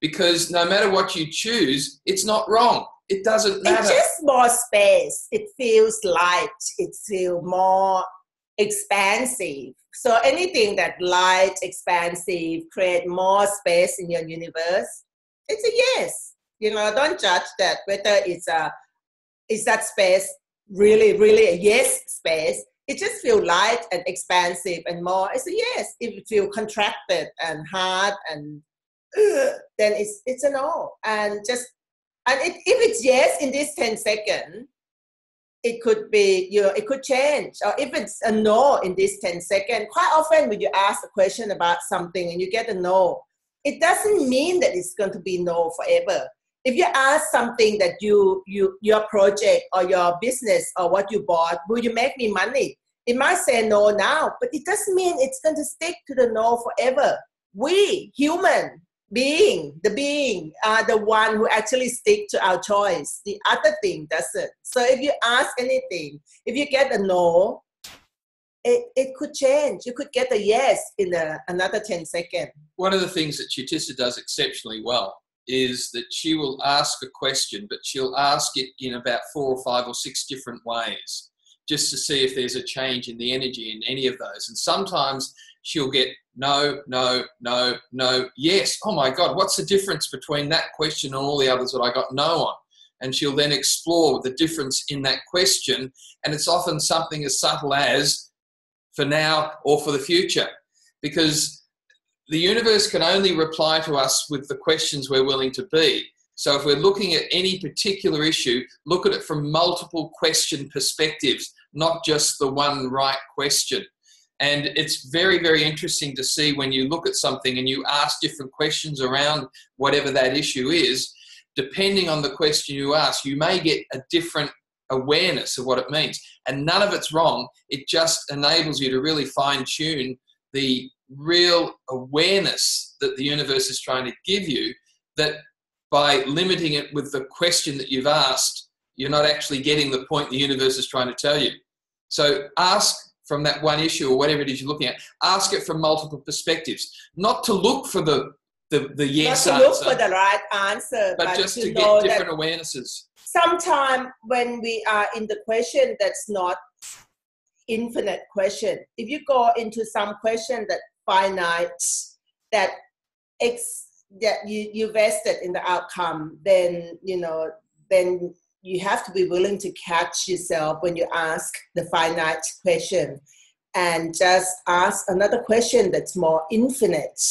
because no matter what you choose, it's not wrong. It doesn't matter. It's just more space. It feels light. It feels more expansive. So anything that light, expansive, create more space in your universe, it's a yes. Don't judge that whether it's a is that space really, really a yes space? It just feels light and expansive and more. It's a yes. If it feels contracted and hard and then it's a no. And if it's yes in this 10 seconds, it could be, it could change. Or if it's a no in this 10 seconds, quite often when you ask a question about something and you get a no, it doesn't mean that it's going to be no forever. If you ask something that your project or your business or what you bought, will you make me money? It might say no now, but it doesn't mean it's going to stick to the no forever. We, human being are the one who actually stick to our choice. The other thing doesn't. So if you ask anything, if you get a no, it could change. You could get a yes in another 10 seconds. One of the things that Chitisa does exceptionally well is that she will ask a question, but she'll ask it in about 4 or 5 or 6 different ways, just to see if there's a change in the energy in any of those. And sometimes she'll get no, no, no, no, yes. Oh my God, what's the difference between that question and all the others that I got no on? And she'll then explore the difference in that question. And it's often something as subtle as for now or for the future, because the universe can only reply to us with the questions we're willing to be. So if we're looking at any particular issue, look at it from multiple question perspectives, not just the one right question. And it's very, very interesting to see when you look at something and you ask different questions around whatever that issue is, depending on the question you ask, you may get a different awareness of what it means. And none of it's wrong. It just enables you to really fine-tune the real awareness that the universe is trying to give you, that by limiting it with the question that you've asked, you're not actually getting the point the universe is trying to tell you. So ask from that one issue or whatever it is you're looking at, ask it from multiple perspectives, not to look for the yes answer. Not to look answer, for the right answer, but just to get different awarenesses. Sometimes when we are in the question that's not infinite question, if you go into some question that finite, that you vested in the outcome, then then you have to be willing to catch yourself when you ask the finite question and just ask another question that's more infinite,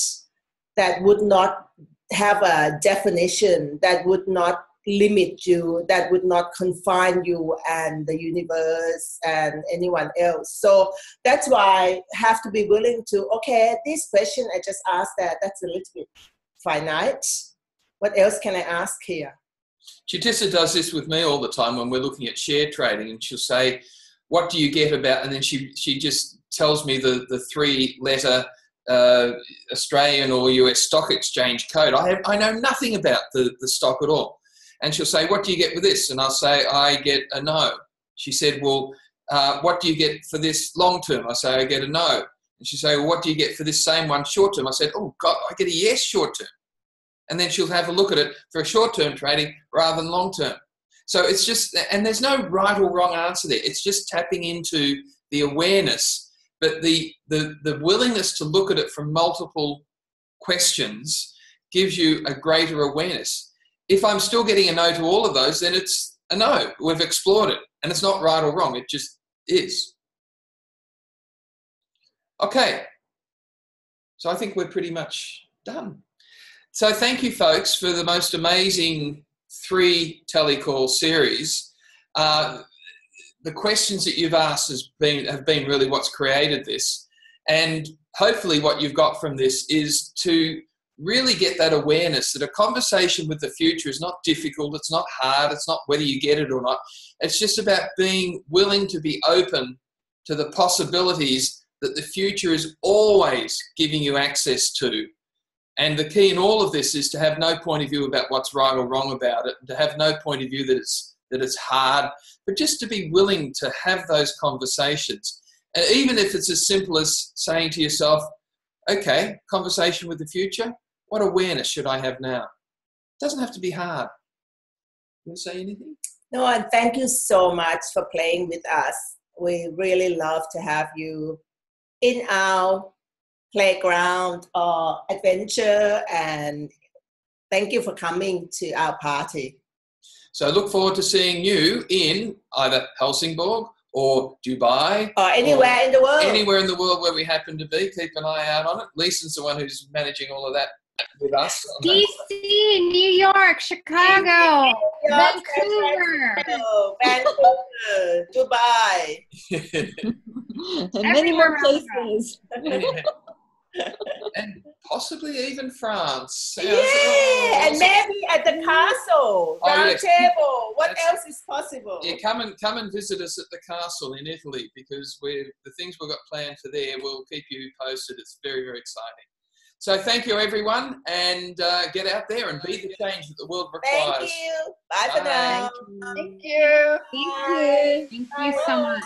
that would not have a definition, that would not limit you, that would not confine you and the universe and anyone else. So that's why I have to be willing to, okay, this question I just asked that's a little bit finite. What else can I ask here? Chitisa does this with me all the time when we're looking at share trading, and she'll say, what do you get about, and then she just tells me the 3-letter Australian or US stock exchange code. I know nothing about the stock at all. And she'll say, what do you get with this? And I'll say, I get a no. She said, well, what do you get for this long term? I say, I get a no. And she'll say, well, what do you get for this same one short term? I said, oh God, I get a yes short term. And then she'll have a look at it for a short term trading rather than long term. So it's just, and there's no right or wrong answer there. It's just tapping into the awareness, but the willingness to look at it from multiple questions gives you a greater awareness. If I'm still getting a no to all of those, then it's a no. We've explored it. And it's not right or wrong. It just is. Okay. So I think we're pretty much done. So thank you, folks, for the most amazing 3 telecall series. The questions that you've asked have been really what's created this. And hopefully what you've got from this is to really get that awareness that a conversation with the future is not difficult, it's not hard, it's not whether you get it or not. It's just about being willing to be open to the possibilities that the future is always giving you access to. And the key in all of this is to have no point of view about what's right or wrong about it, and to have no point of view that it's hard, but just to be willing to have those conversations. And even if it's as simple as saying to yourself, okay, conversation with the future, what awareness should I have now? It doesn't have to be hard. You want to say anything? No, and thank you so much for playing with us. We really love to have you in our playground or adventure, and thank you for coming to our party. So I look forward to seeing you in either Helsingborg or Dubai. Or anywhere in the world. Anywhere in the world where we happen to be. Keep an eye out on it. Lisa's the one who's managing all of that with us. DC, New York, Chicago, Vancouver. Vancouver, Dubai. And many more places. And possibly even France. Yeah, and maybe at the castle, round table. What else is possible? Yeah, come and visit us at the castle in Italy, because the things we've got planned for there, we'll keep you posted. It's very, very exciting. So thank you, everyone, and get out there and be the change that the world requires. Thank you. Bye for now. Thank you. Thank you so much.